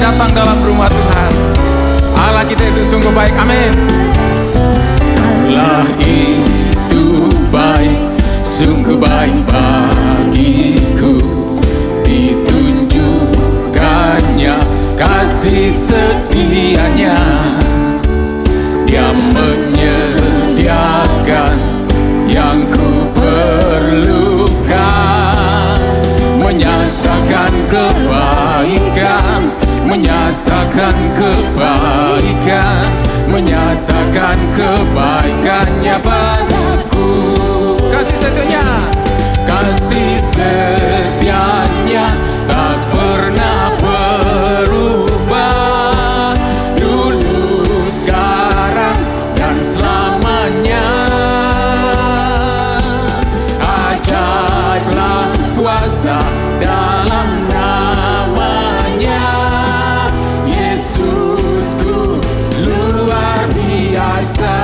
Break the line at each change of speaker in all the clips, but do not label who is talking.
datang dalam rumah Tuhan. Allah kita itu sungguh baik, amin. Allah itu baik, sungguh baik bagiku. Ditunjukkannya kasih setianya. Dia menyediakan yang ku perlukan, menyatakan kebaikan, menyatakan kebaikan, menyatakan kebaikannya padaku. Kasih setianya, kasih setianya tak pernah berubah, dulu, sekarang, dan selamanya. Ajaiblah kuasa dalam namanya, Yesusku luar biasa.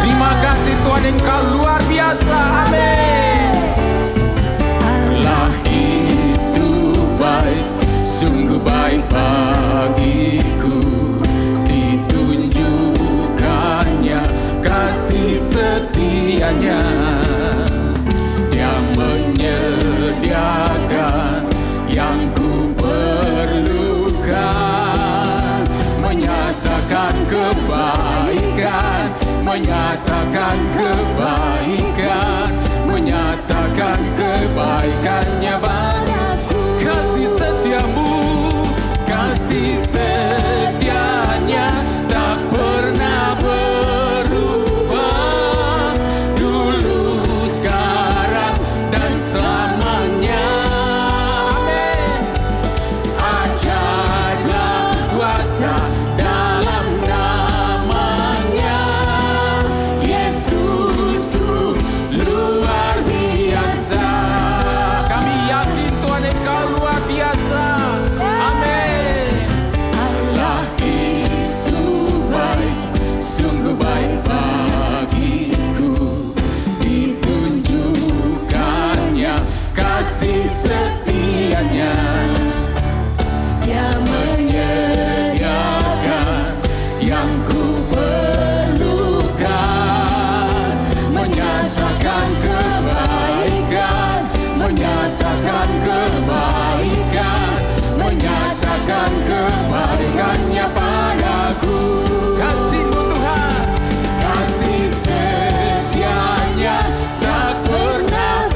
Terima kasih Tuhan, Engkau luar biasa, amin. Allah itu baik, sungguh baik bagiku. Ditunjukkannya kasih setianya. Dia menyediakan yang ku perlukan, menyatakan kebaikan, menyatakan kebaikan, menyatakan kebaikannya padaku. Kasih setiamu, kasih setianya tak pernah berubah, dulu, sekarang, dan selamanya. Amin. Ajaiblah kuasa dalam namanya, Yesusku luar biasa. Kami yakin Tuhan Engkau luar biasa, amin. Allah itu baik, sungguh baik bagiku. Ditunjukkannya kasih setianya. Dia menyediakan yang ku perlukan, menyatakan kebaikan, menyatakan kebaikan, menyatakan kebaikannya padaku. Kasih-Mu Tuhan, kasih setianya tak pernah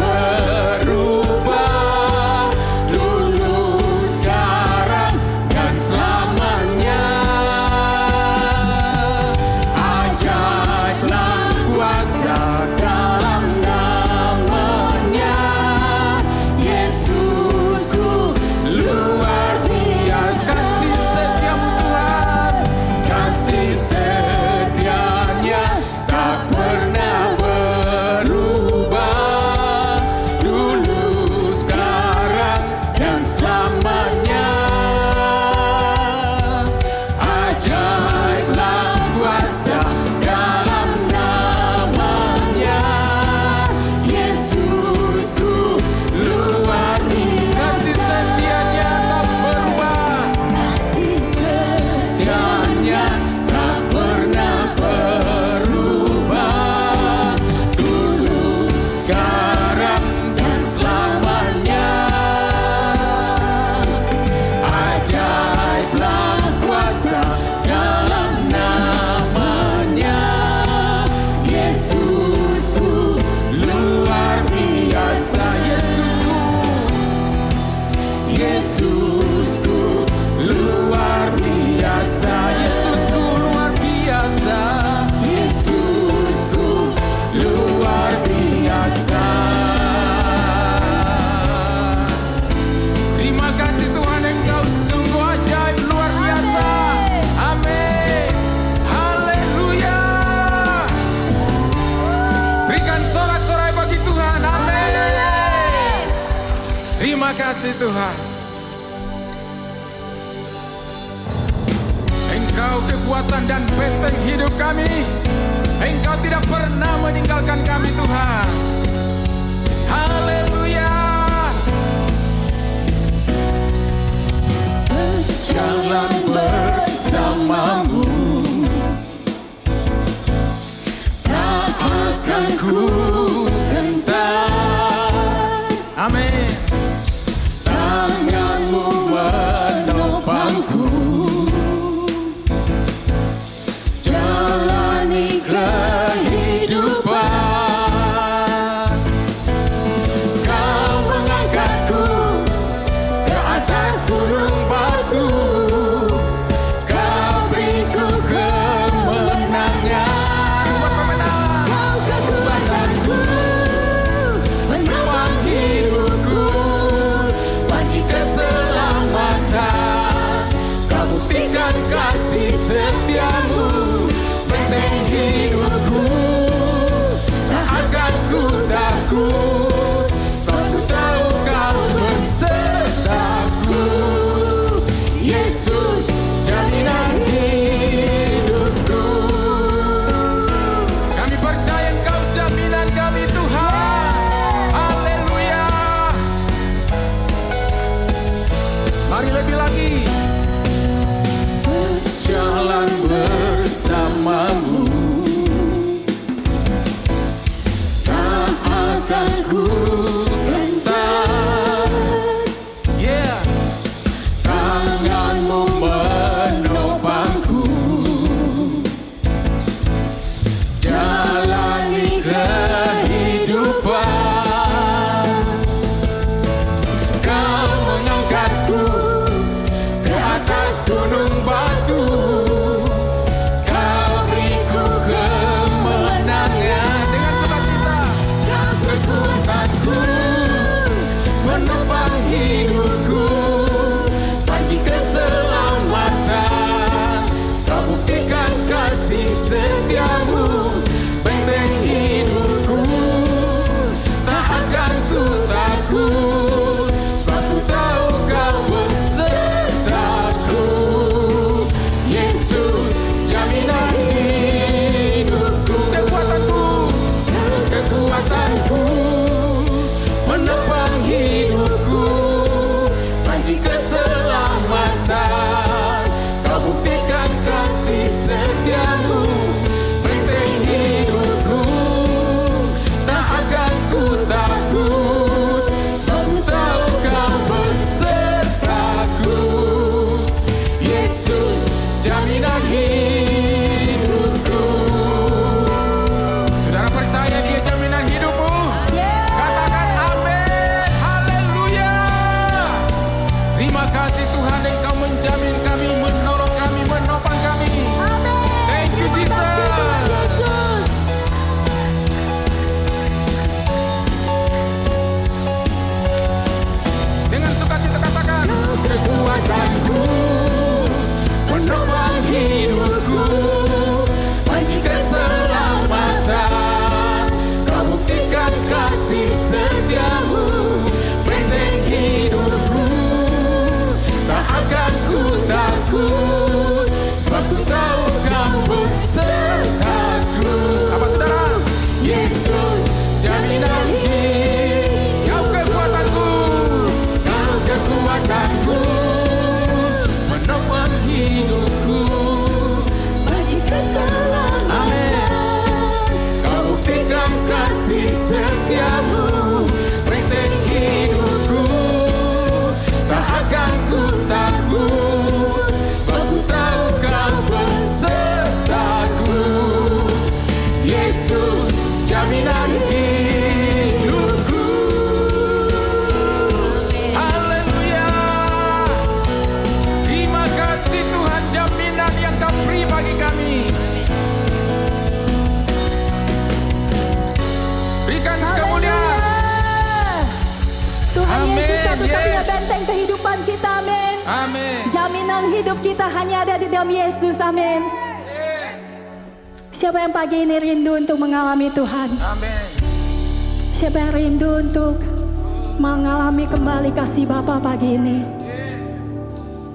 berubah, dulu, sekarang, dan selamanya. Ajaiblah kuasa dalam namanya, Yesusku luar biasa. Kasih setiamu Tuhan, kasih setianya tak pernah berubah, dulu, sekarang, dan selamanya. Ajaiblah kuasa dalam namanya, Yesusku luar biasa. Kasih setianya tak berubah, kasih setianya tak pernah berubah, dulu, sekarang, dan selamanya. Ajaiblah kuasa dalam namanya, Yesusku luar biasa. Yesusku luar biasa. Yesusku luar biasa. Yesusku luar biasa. Terima kasih Tuhan, Engkau sungguh ajaib, luar biasa, amin. Haleluya. Berikan sorak-sorai bagi Tuhan, amin. Terima kasih Tuhan. Engkau kekuatan dan benteng hidup kami. Engkau tidak pernah meninggalkan kami Tuhan. Haleluya. Berjalan
jaminan hidup kita hanya ada di dalam Yesus. Amin. Siapa yang pagi ini rindu untuk mengalami Tuhan?
Amin.
Siapa yang rindu untuk mengalami kembali kasih Bapa pagi ini?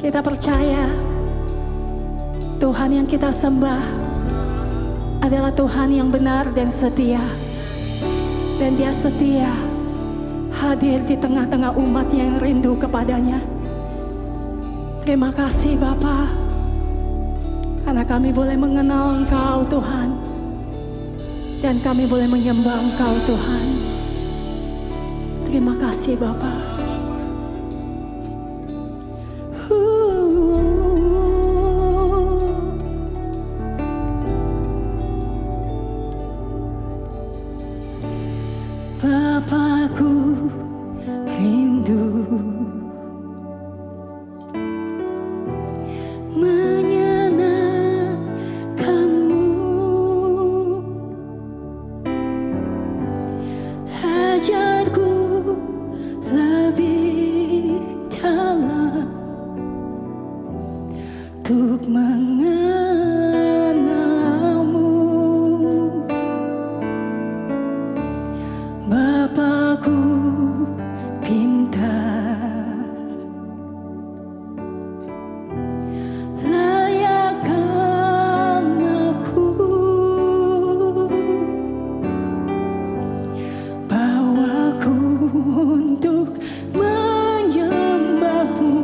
Kita percaya Tuhan yang kita sembah adalah Tuhan yang benar dan setia. Dan Dia setia hadir di tengah-tengah umatnya yang rindu kepadanya. Terima kasih Bapa, karena kami boleh mengenal Engkau Tuhan, dan kami boleh menyembah Engkau Tuhan. Terima kasih Bapa. Bapakku rindu menyenangkanmu, hajatku lebih dalam untuk mengenalmu. Bapakku pinta layakkan aku, bawaku untuk menyembahmu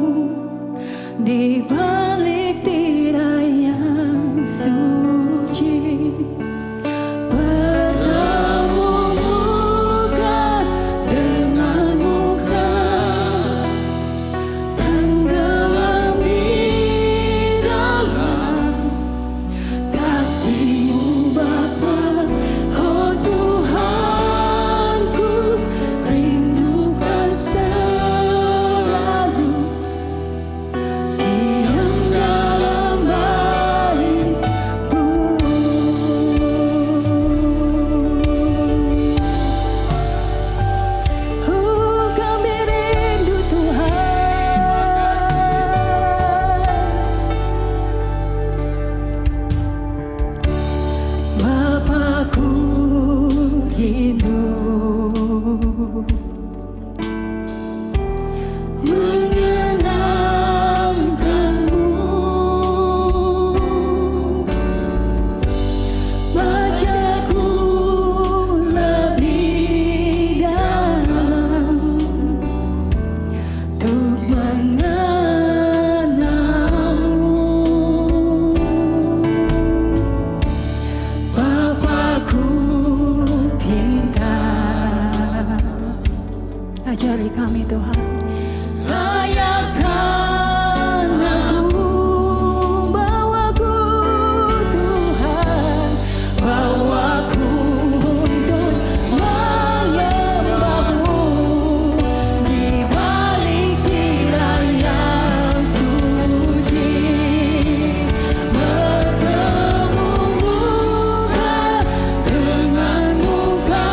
di balik tirai yang suci. Ajari kami Tuhan, layakkan aku, bawaku Tuhan, bawaku untuk menyembahmu di balik tirai yang suci. Bertemu muka dengan muka,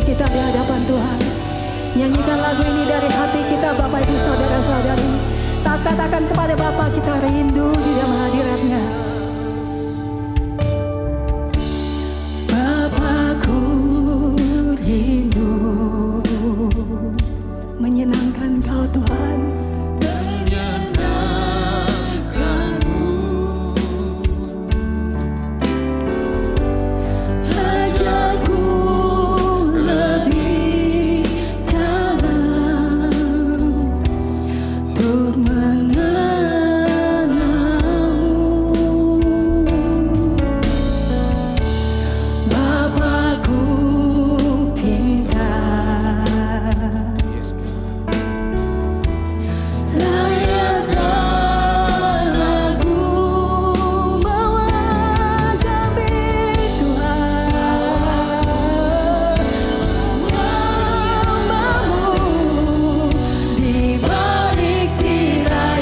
kita di hadapan Tuhan. Nyanyikan lagu ini dari hati kita, Bapak Ibu Saudara-saudari. Tak katakan kepada Bapa kita rindu di dalam hadiratnya. Bapakku rindu menyenangkan Kau Tuhan. Menyenangkanmu, Di balik tirai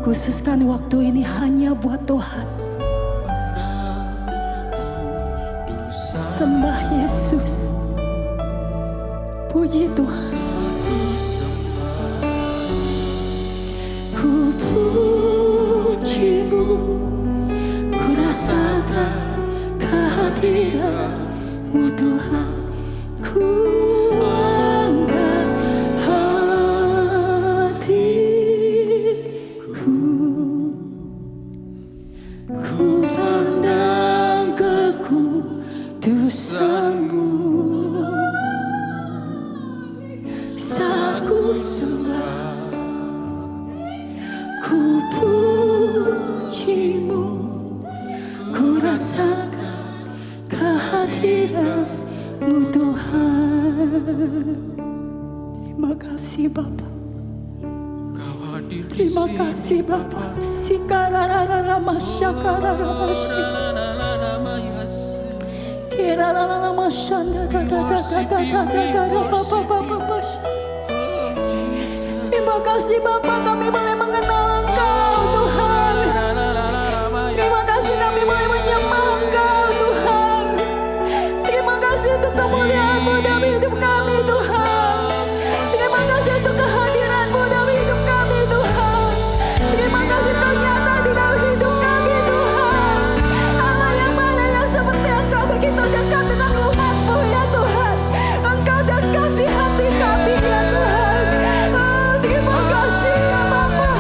Khususkan waktu ini hanya buat Tuhan. Sembah Yesus. Puji Tuhan. Ku pujimu, ku rasakan kehadiran-Mu Tuhan. Ku angkat hatiku, ku pandang kekudusan-Mu. Saat ku sembah, ku pujimu, ku rasakan kehadiran-Mu Tuhan. Terima kasih Bapa. Terima kasih Bapa. Sikararara masyakarara masyi. Kirarara masyanda dadadadadadadadada Bapa. Terima kasih Bapa, kami boleh mengenal Engkau Tuhan. Terima kasih kami boleh menyembah Engkau Tuhan. Terima kasih untuk kemuliaan-Mu dalam hidup kami Tuhan. Terima kasih untuk kehadiran-Mu dalam hidup kami Tuhan. Terima kasih Kau nyata di dalam hidup kami Tuhan. Allah yang mana yang seperti Engkau begitu dekat dengan umat-Mu ya Tuhan. Engkau dekat di hati kami ya Tuhan. Terima kasih ya Bapa.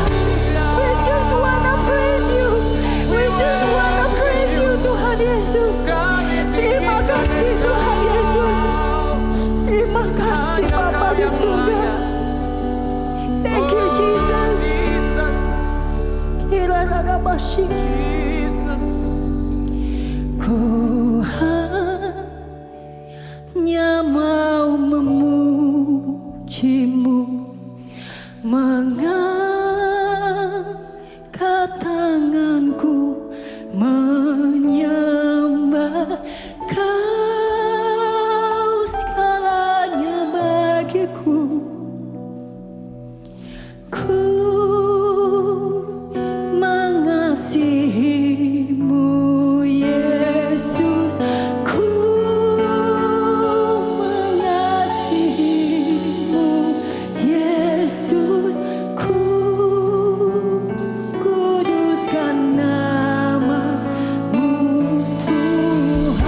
We just wanna praise you. We just wanna praise you Tuhan Yesus. Terima kasih Tuhan Yesus. Terima kasih Bapa di surga. Thank you Jesus. Kirarara masyi. Ku hanya mau memuji-Mu, mengangkat tanganku menyembah Kau segalanya bagiku. Ku mengasihi-Mu Yesus. Ku mengasihi-Mu Yesus. Ku kuduskan nama-Mu Tuhan.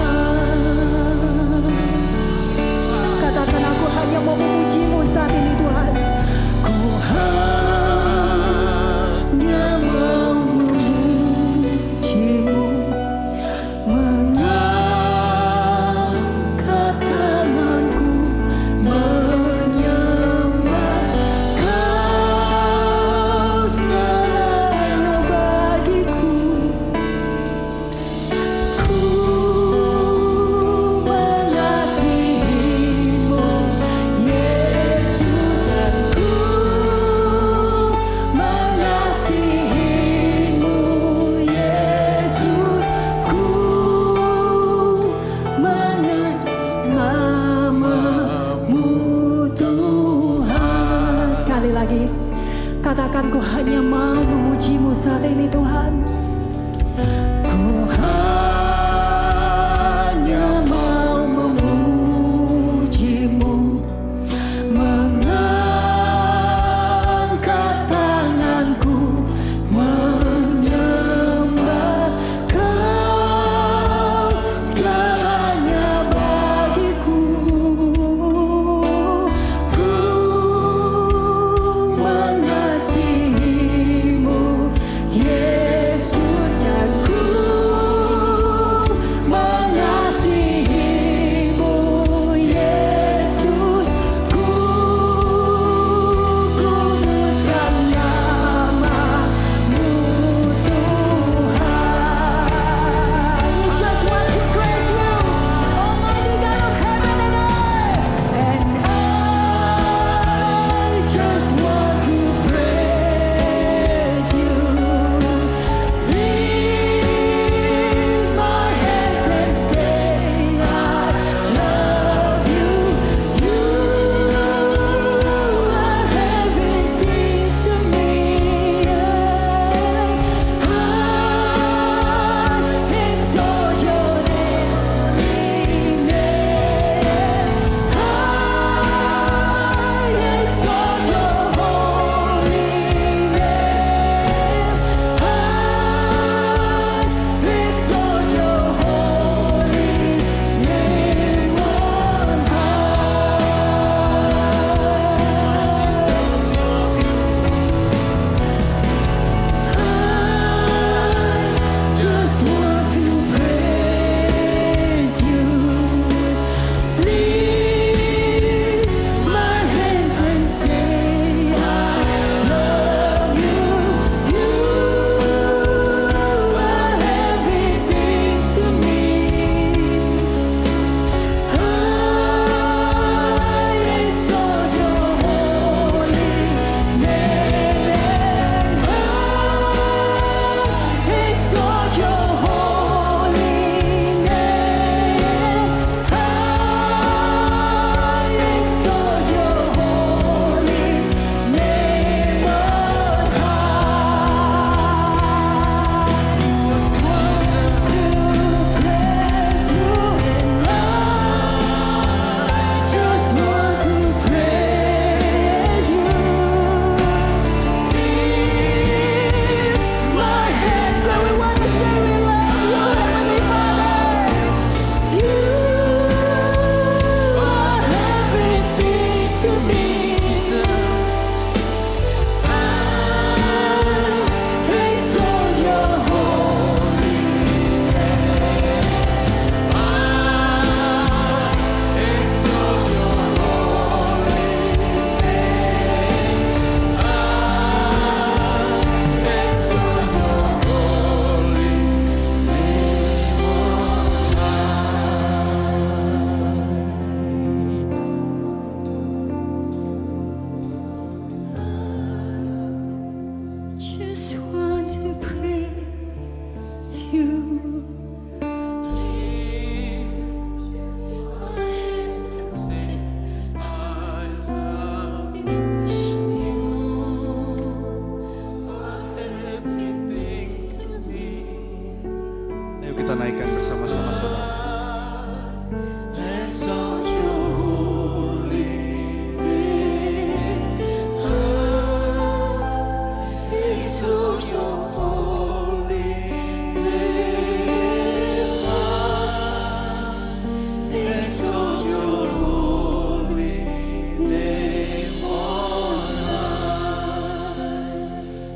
Katakan aku hanya mau memuji-Mu saat ini Tuhan. Ku hanya mau memuji-Mu, mengangkat tanganku menyembah Kau segalanya bagiku. Ku mengasihi-Mu Yesus. Ku mengasihi-Mu Yesus. Ku mengasihi nama-Mu Tuhan. Sekali lagi katakan, ku hanya mau memuji-Mu saat ini Tuhan. Ku hanya mau memuji-Mu, mengangkat tanganku menyembah Kau segalanya bagiku. Ku mengasihi-Mu Yesus.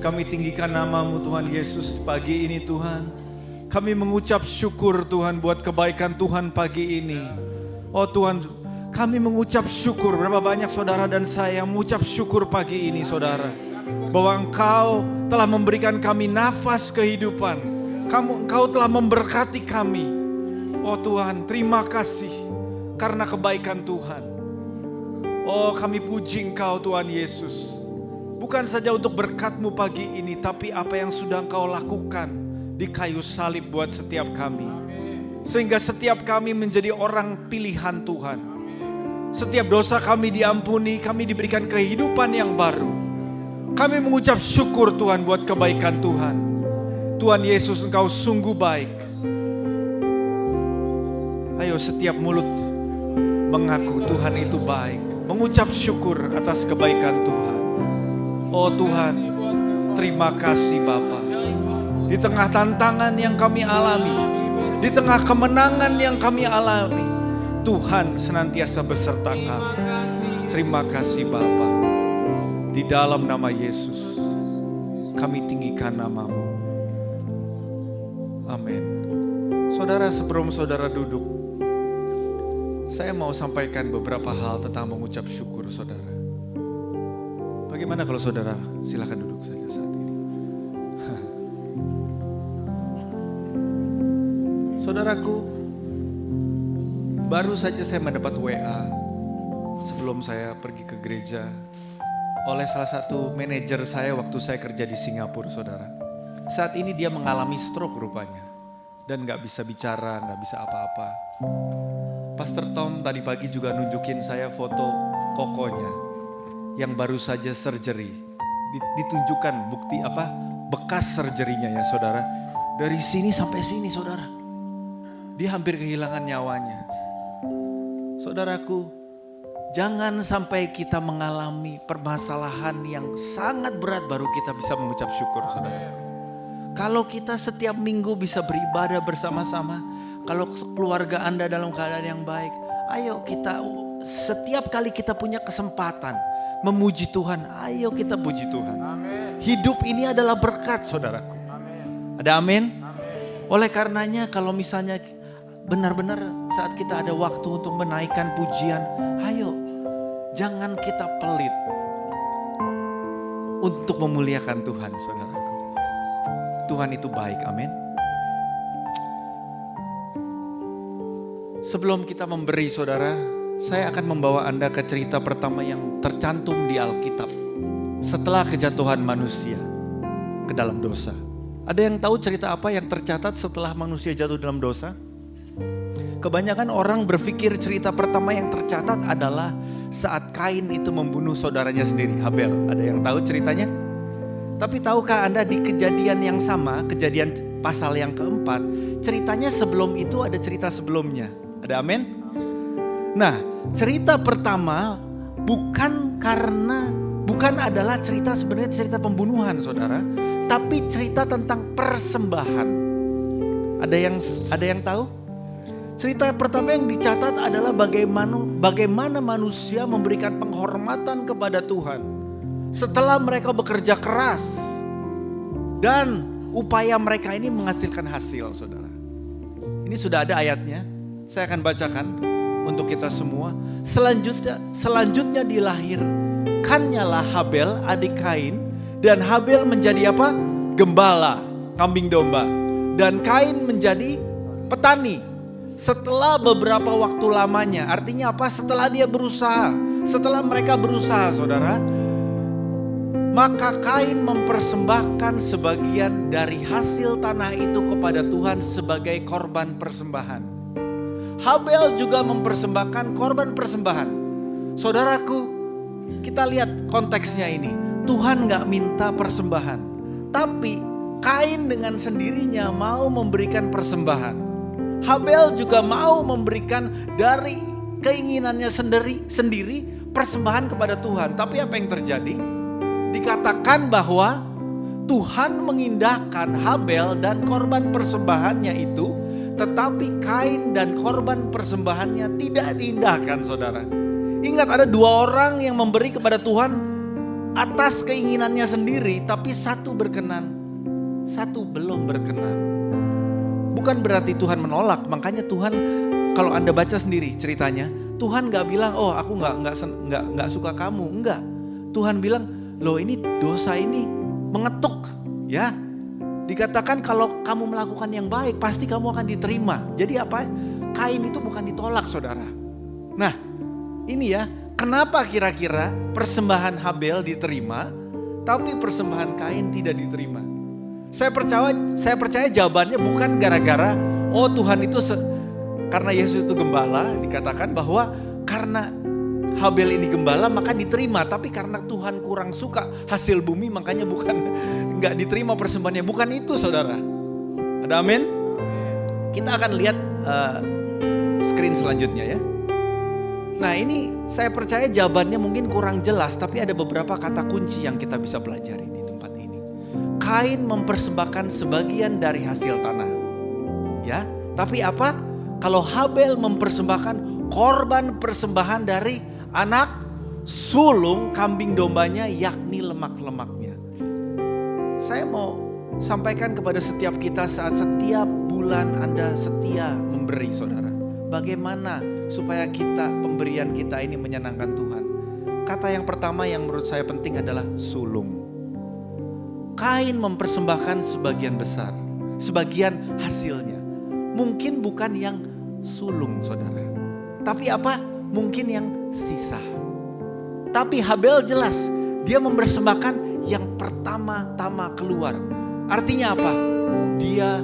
Kami tinggikan nama-Mu Tuhan Yesus pagi ini Tuhan. Kami mengucap syukur Tuhan buat kebaikan Tuhan pagi ini. Oh Tuhan, kami mengucap syukur. Berapa banyak saudara dan saya yang mengucap syukur pagi ini saudara. Bahwa Engkau telah memberikan kami nafas kehidupan. Engkau telah memberkati kami. Oh Tuhan, terima kasih karena kebaikan Tuhan. Oh kami puji Engkau Tuhan Yesus. Bukan saja untuk berkat-Mu pagi ini, tapi apa yang sudah Engkau lakukan di kayu salib buat setiap kami. Sehingga setiap kami menjadi orang pilihan Tuhan. Setiap dosa kami diampuni, kami diberikan kehidupan yang baru. Kami mengucap syukur Tuhan buat kebaikan Tuhan. Tuhan Yesus, Engkau sungguh baik. Ayo setiap mulut mengaku Tuhan itu baik. Mengucap syukur atas kebaikan Tuhan. Oh Tuhan, terima kasih Bapa. Di tengah tantangan yang kami alami, di tengah kemenangan yang kami alami, Tuhan senantiasa beserta kami. Terima kasih Bapa. Di dalam nama Yesus, kami tinggikan nama-Mu. Amin. Saudara, sebelum saudara duduk, saya mau sampaikan beberapa hal tentang mengucap syukur saudara. Bagaimana kalau saudara silakan duduk saja saat ini. Saudaraku, baru saja saya mendapat WA sebelum saya pergi ke gereja oleh salah satu manajer saya waktu saya kerja di Singapura, saudara. Saat ini dia mengalami stroke rupanya. Dan gak bisa bicara, gak bisa apa-apa. Pastor Tom tadi pagi juga nunjukin saya foto kokonya yang baru saja surgery. Ditunjukkan bukti apa? Bekas surgery-nya ya saudara. Dari sini sampai sini saudara. Dia hampir kehilangan nyawanya. Saudaraku, jangan sampai kita mengalami permasalahan yang sangat berat baru kita bisa mengucap syukur saudara. Kalau kita setiap minggu bisa beribadah bersama-sama, kalau keluarga Anda dalam keadaan yang baik, ayo kita setiap kali kita punya kesempatan memuji Tuhan, ayo kita puji Tuhan. Amen. Hidup ini adalah berkat saudaraku. Amen. Ada amin? Amen. Oleh karenanya kalau misalnya benar-benar saat kita ada waktu untuk menaikkan pujian, ayo jangan kita pelit untuk memuliakan Tuhan saudaraku. Tuhan itu baik, amin. Sebelum kita memberi saudara, saya akan membawa Anda ke cerita pertama yang tercantum di Alkitab. Setelah kejatuhan manusia ke dalam dosa. Ada yang tahu cerita apa yang tercatat setelah manusia jatuh dalam dosa? Kebanyakan orang berpikir cerita pertama yang tercatat adalah saat Kain itu membunuh saudaranya sendiri, Habel. Ada yang tahu ceritanya? Tapi tahukah Anda di kejadian yang sama, kejadian pasal yang keempat, ceritanya sebelum itu ada cerita sebelumnya. Ada amin? Nah, cerita pertama bukan adalah cerita sebenarnya cerita pembunuhan saudara, tapi cerita tentang persembahan. Ada yang tahu? Cerita pertama yang dicatat adalah bagaimana manusia memberikan penghormatan kepada Tuhan setelah mereka bekerja keras dan upaya mereka ini menghasilkan hasil, saudara. Ini sudah ada ayatnya, saya akan bacakan untuk kita semua. Selanjutnya dilahirkannya lah Habel, adik Kain, dan Habel menjadi apa? Gembala, kambing domba, dan Kain menjadi petani. Setelah beberapa waktu lamanya, artinya apa? Setelah mereka berusaha, saudara, maka Kain mempersembahkan sebagian dari hasil tanah itu kepada Tuhan sebagai korban persembahan. Habel juga mempersembahkan korban persembahan. Saudaraku, kita lihat konteksnya ini. Tuhan gak minta persembahan, tapi Kain dengan sendirinya mau memberikan persembahan. Habel juga mau memberikan dari keinginannya sendiri persembahan kepada Tuhan. Tapi apa yang terjadi? Dikatakan bahwa Tuhan mengindahkan Habel dan korban persembahannya itu, tetapi Kain dan korban persembahannya tidak diindahkan, saudara. Ingat, ada dua orang yang memberi kepada Tuhan atas keinginannya sendiri, tapi satu berkenan, satu belum berkenan. Bukan berarti Tuhan menolak, makanya Tuhan, kalau Anda baca sendiri ceritanya, Tuhan gak bilang, oh aku gak suka kamu, enggak. Tuhan bilang, loh ini dosa ini mengetuk, ya. Dikatakan kalau kamu melakukan yang baik, pasti kamu akan diterima. Jadi apa? Kain itu bukan ditolak, saudara. Nah, ini ya, kenapa kira-kira persembahan Habel diterima, tapi persembahan Kain tidak diterima? Saya percaya jawabannya bukan gara-gara, oh Tuhan itu karena Yesus itu gembala, dikatakan bahwa karena Habel ini gembala maka diterima, tapi karena Tuhan kurang suka hasil bumi makanya nggak diterima persembahannya. Bukan itu, saudara. Ada amin? Kita akan lihat screen selanjutnya ya. Nah ini saya percaya jawabannya mungkin kurang jelas, tapi ada beberapa kata kunci yang kita bisa pelajari di tempat ini. Kain mempersembahkan sebagian dari hasil tanah, ya. Tapi apa? Kalau Habel mempersembahkan korban persembahan dari anak sulung kambing dombanya, yakni lemak-lemaknya. Saya mau sampaikan kepada setiap kita saat setiap bulan Anda setia memberi, saudara. Bagaimana supaya pemberian kita ini menyenangkan Tuhan? Kata yang pertama yang menurut saya penting adalah sulung. Kain mempersembahkan sebagian besar, sebagian hasilnya. Mungkin bukan yang sulung, saudara. Tapi apa? Mungkin yang sisa. Tapi Habel jelas, dia mempersembahkan yang pertama-tama keluar. Artinya apa? Dia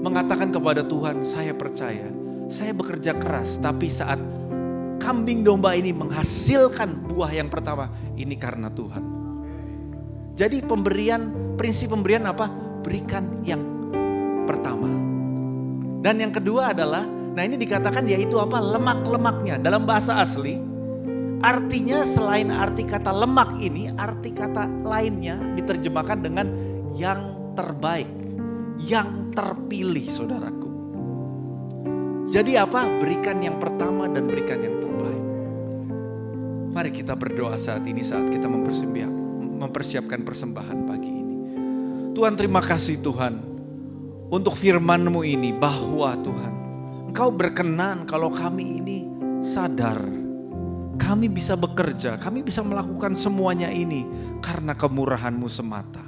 mengatakan kepada Tuhan, saya percaya, saya bekerja keras, tapi saat kambing domba ini menghasilkan buah yang pertama, ini karena Tuhan. Jadi prinsip pemberian apa? Berikan yang pertama. Dan yang kedua adalah, nah ini dikatakan yaitu apa? Lemak-lemaknya. Dalam bahasa asli, artinya selain arti kata lemak ini, arti kata lainnya diterjemahkan dengan yang terbaik, yang terpilih, saudaraku. Jadi apa? Berikan yang pertama dan berikan yang terbaik. Mari kita berdoa saat ini, saat kita mempersiapkan persembahan pagi ini. Tuhan, terima kasih Tuhan untuk firman-Mu ini, bahwa Tuhan, Engkau berkenan kalau kami ini sadar, kami bisa bekerja, kami bisa melakukan semuanya ini karena kemurahan-Mu semata.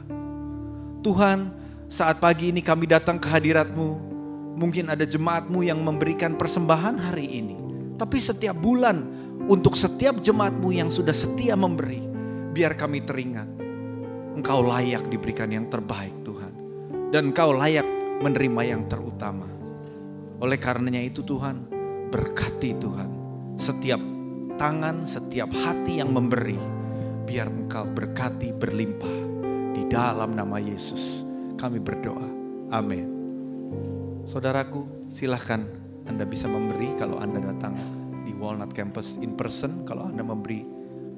Tuhan, saat pagi ini kami datang ke hadirat-Mu, mungkin ada jemaat-Mu yang memberikan persembahan hari ini. Tapi setiap bulan, untuk setiap jemaat-Mu yang sudah setia memberi, biar kami teringat, Engkau layak diberikan yang terbaik Tuhan. Dan Engkau layak menerima yang terutama. Oleh karenanya itu Tuhan, berkati Tuhan setiap tangan, setiap hati yang memberi, biar Engkau berkati berlimpah. Di dalam nama Yesus kami berdoa, amin. Saudaraku, silahkan Anda bisa memberi kalau Anda datang di Walnut Campus in person, kalau Anda memberi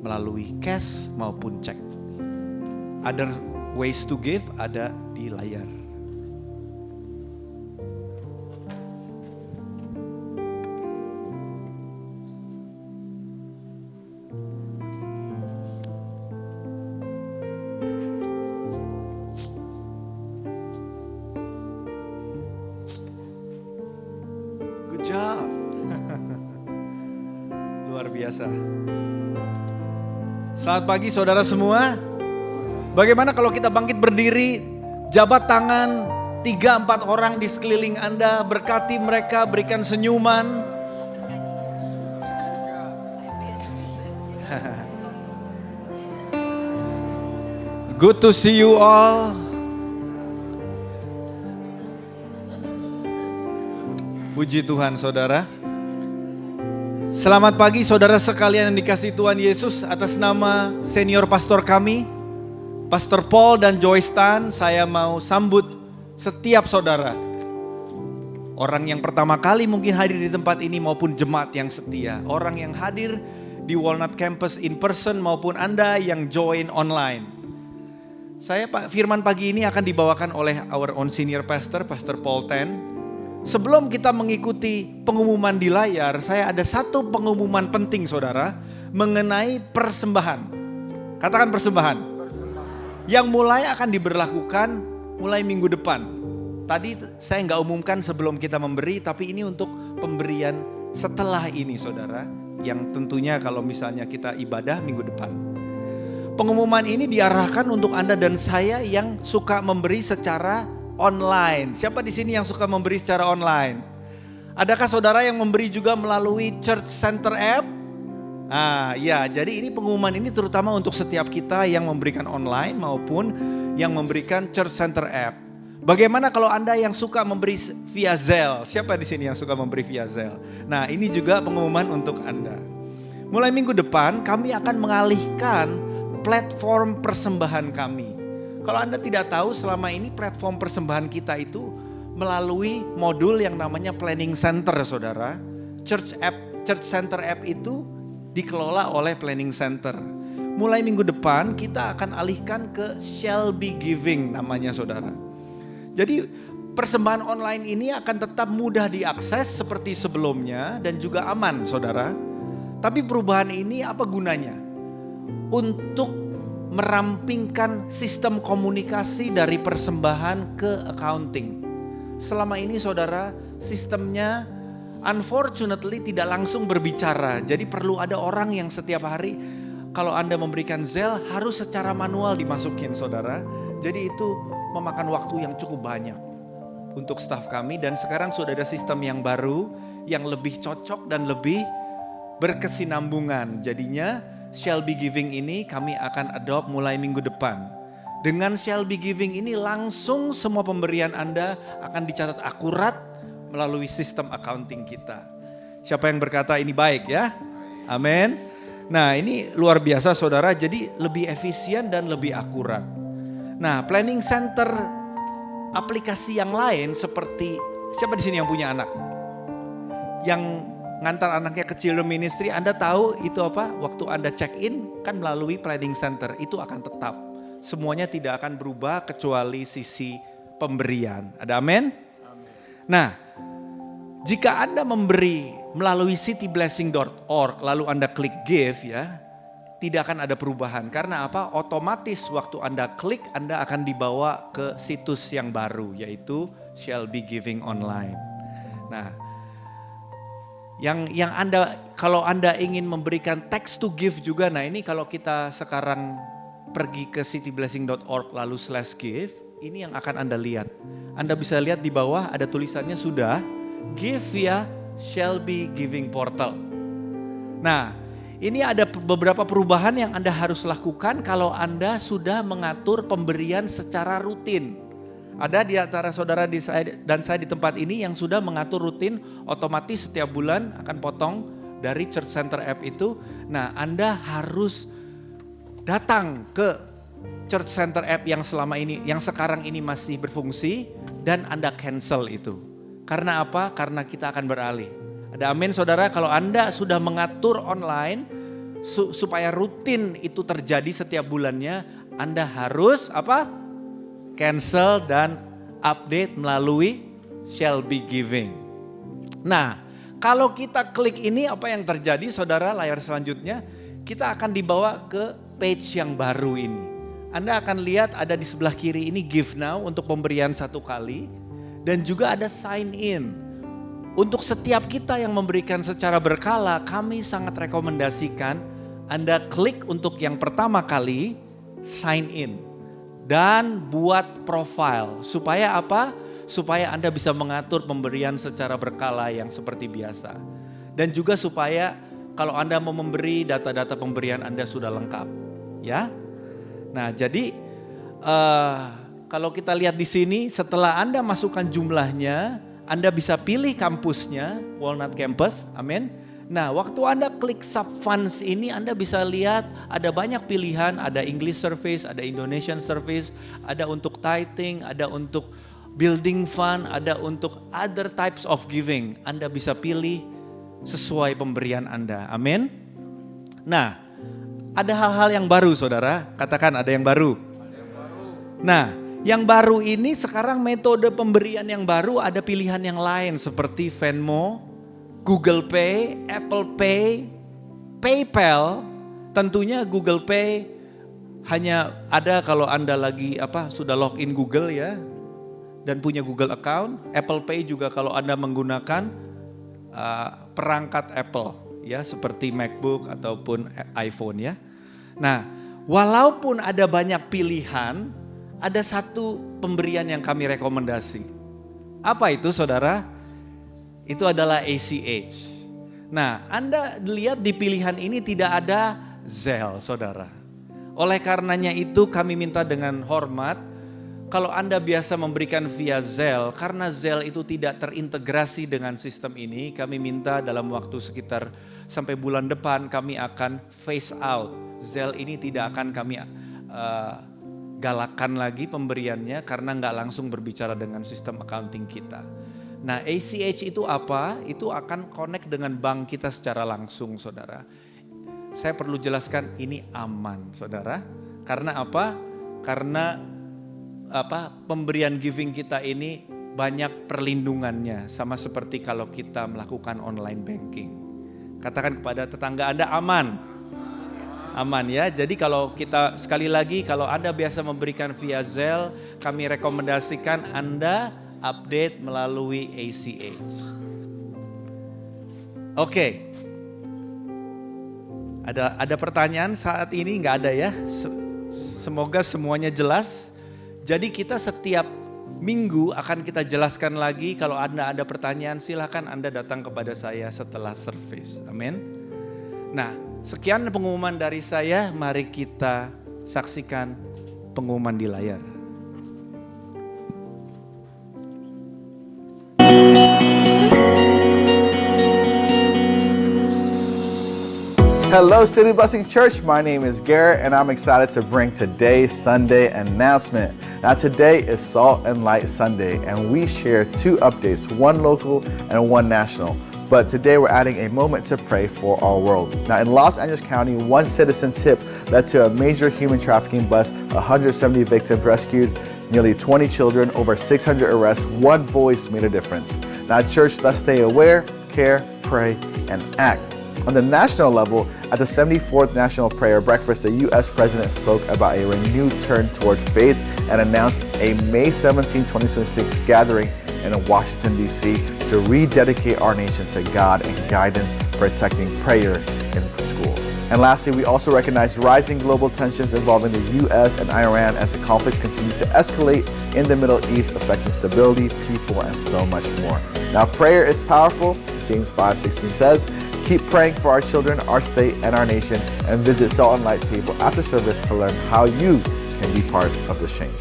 melalui cash maupun cek. Other ways to give ada di layar. Good job. Luar biasa. Selamat pagi saudara semua. Bagaimana kalau kita bangkit berdiri, jabat tangan 3-4 orang di sekeliling Anda, berkati mereka, berikan senyuman. Good to see you all. Puji Tuhan saudara. Selamat pagi saudara sekalian yang dikasihi Tuhan Yesus. Atas nama senior pastor kami, Pastor Paul dan Joyce Tan, saya mau sambut setiap saudara. Orang yang pertama kali mungkin hadir di tempat ini maupun jemaat yang setia. Orang yang hadir di Walnut Campus in person maupun Anda yang join online. Firman pagi ini akan dibawakan oleh our own senior pastor, Pastor Paul Tan. Sebelum kita mengikuti pengumuman di layar, saya ada satu pengumuman penting saudara mengenai persembahan. Katakan persembahan. Yang mulai akan diberlakukan mulai minggu depan. Tadi saya nggak umumkan sebelum kita memberi, tapi ini untuk pemberian setelah ini saudara. Yang tentunya kalau misalnya kita ibadah minggu depan. Pengumuman ini diarahkan untuk Anda dan saya yang suka memberi secara online. Siapa di sini yang suka memberi secara online? Adakah saudara yang memberi juga melalui Church Center App? Ya, jadi ini pengumuman ini terutama untuk setiap kita yang memberikan online maupun yang memberikan Church Center App. Bagaimana kalau Anda yang suka memberi via Zelle? Siapa di sini yang suka memberi via Zelle? Nah, ini juga pengumuman untuk Anda. Mulai minggu depan kami akan mengalihkan platform persembahan kami. Kalau Anda tidak tahu, selama ini platform persembahan kita itu melalui modul yang namanya Planning Center, saudara. Church Center App itu dikelola oleh Planning Center. Mulai minggu depan kita akan alihkan ke Shall Be Giving namanya, saudara. Jadi persembahan online ini akan tetap mudah diakses seperti sebelumnya dan juga aman, saudara. Tapi perubahan ini apa gunanya? Untuk merampingkan sistem komunikasi dari persembahan ke accounting. Selama ini saudara, sistemnya unfortunately tidak langsung berbicara. Jadi perlu ada orang yang setiap hari kalau Anda memberikan Zelle harus secara manual dimasukin, saudara. Jadi itu memakan waktu yang cukup banyak untuk staf kami, dan sekarang sudah ada sistem yang baru yang lebih cocok dan lebih berkesinambungan. Jadinya Shall Be Giving ini kami akan adopt mulai minggu depan. Dengan Shall Be Giving ini langsung semua pemberian Anda akan dicatat akurat melalui sistem accounting kita. Siapa yang berkata ini baik ya? Amin. Nah, ini luar biasa saudara, jadi lebih efisien dan lebih akurat. Nah, Planning Center aplikasi yang lain seperti, siapa di sini yang punya anak? Yang ngantar anaknya ke Children Ministry, Anda tahu itu apa? Waktu Anda check in kan melalui Planning Center, itu akan tetap. Semuanya tidak akan berubah kecuali sisi pemberian. Ada amin? Nah, jika Anda memberi melalui cityblessing.org lalu Anda klik give ya, tidak akan ada perubahan. Karena apa? Otomatis waktu Anda klik, Anda akan dibawa ke situs yang baru, yaitu Shall Be Giving Online. Nah, yang Anda, kalau Anda ingin memberikan text to give juga, nah ini kalau kita sekarang pergi ke cityblessing.org lalu /give, ini yang akan Anda lihat. Anda bisa lihat di bawah ada tulisannya sudah give via Shall Be Giving Portal. Nah, ini ada beberapa perubahan yang Anda harus lakukan kalau Anda sudah mengatur pemberian secara rutin. Ada di antara saudara dan saya di tempat ini yang sudah mengatur rutin, otomatis setiap bulan akan potong dari Church Center App itu. Nah, Anda harus datang ke Church Center App yang selama ini, yang sekarang ini masih berfungsi, dan Anda cancel itu. Karena apa? Karena kita akan beralih. Ada amin saudara, kalau Anda sudah mengatur online supaya rutin itu terjadi setiap bulannya, Anda harus apa? Cancel dan update melalui Shall Be Giving. Nah, kalau kita klik ini apa yang terjadi saudara, layar selanjutnya kita akan dibawa ke page yang baru ini. Anda akan lihat ada di sebelah kiri ini Give Now untuk pemberian 1 kali, dan juga ada Sign In. Untuk setiap kita yang memberikan secara berkala, kami sangat rekomendasikan Anda klik untuk yang pertama kali, sign in. Dan buat profile. Supaya apa? Supaya Anda bisa mengatur pemberian secara berkala yang seperti biasa. Dan juga supaya kalau Anda mau memberi, data-data pemberian Anda sudah lengkap. Ya. Nah, jadi kalau kita lihat di sini, setelah Anda masukkan jumlahnya, Anda bisa pilih kampusnya, Walnut Campus, amin. Nah, waktu Anda klik sub funds ini, Anda bisa lihat ada banyak pilihan, ada English service, ada Indonesian service, ada untuk tithing, ada untuk building fund, ada untuk other types of giving. Anda bisa pilih sesuai pemberian Anda, amin. Nah, ada hal-hal yang baru saudara, katakan ada yang baru. Nah, yang baru ini sekarang metode pemberian yang baru, ada pilihan yang lain seperti Venmo, Google Pay, Apple Pay, PayPal. Tentunya Google Pay hanya ada kalau Anda lagi sudah login Google ya dan punya Google account. Apple Pay juga kalau Anda menggunakan perangkat Apple ya seperti MacBook ataupun iPhone ya. Nah, walaupun ada banyak pilihan, ada satu pemberian yang kami rekomendasi. Apa itu saudara? Itu adalah ACH. Nah, Anda lihat di pilihan ini tidak ada Zelle, saudara. Oleh karenanya itu kami minta dengan hormat, kalau Anda biasa memberikan via Zelle, karena Zelle itu tidak terintegrasi dengan sistem ini, kami minta dalam waktu sekitar sampai bulan depan kami akan phase out. Zelle ini tidak akan kami galakan lagi pemberiannya karena nggak langsung berbicara dengan sistem accounting kita. Nah, ACH itu apa? Itu akan connect dengan bank kita secara langsung, saudara. Saya perlu jelaskan ini aman, saudara. Karena apa? Karena pemberian giving kita ini banyak perlindungannya, sama seperti kalau kita melakukan online banking. Katakan kepada tetangga Anda aman. Aman ya. Jadi kalau kita sekali lagi kalau Anda biasa memberikan via Zelle, kami rekomendasikan Anda update melalui ACH. Oke. Ada pertanyaan saat ini? Nggak ada ya? Semoga semuanya jelas. Jadi kita setiap minggu akan kita jelaskan lagi. Kalau Anda ada pertanyaan silakan Anda datang kepada saya setelah service. Amin. Nah, sekian pengumuman dari saya. Mari kita saksikan pengumuman di layar.
Hello, City Blessing Church. My name is Garrett, and I'm excited to bring today's Sunday announcement. Now, today is Salt and Light Sunday, and we share two updates, one local and one national. But today we're adding a moment to pray for our world. Now, in Los Angeles County, one citizen tip led to a major human trafficking bust, 170 victims rescued, nearly 20 children, over 600 arrests. One voice made a difference. Now, church, let's stay aware, care, pray, and act. On the national level, at the 74th National Prayer Breakfast, the U.S. President spoke about a renewed turn toward faith and announced a May 17, 2026 gathering in Washington, D.C. to rededicate our nation to God and guidance, protecting prayer in schools. And lastly, we also recognize rising global tensions involving the U.S. and Iran as the conflicts continue to escalate in the Middle East, affecting stability, people, and so much more. Now, prayer is powerful. James 5:16 says, keep praying for our children, our state, and our nation, and visit Salt and Light Table after service to learn how you can be part of this change.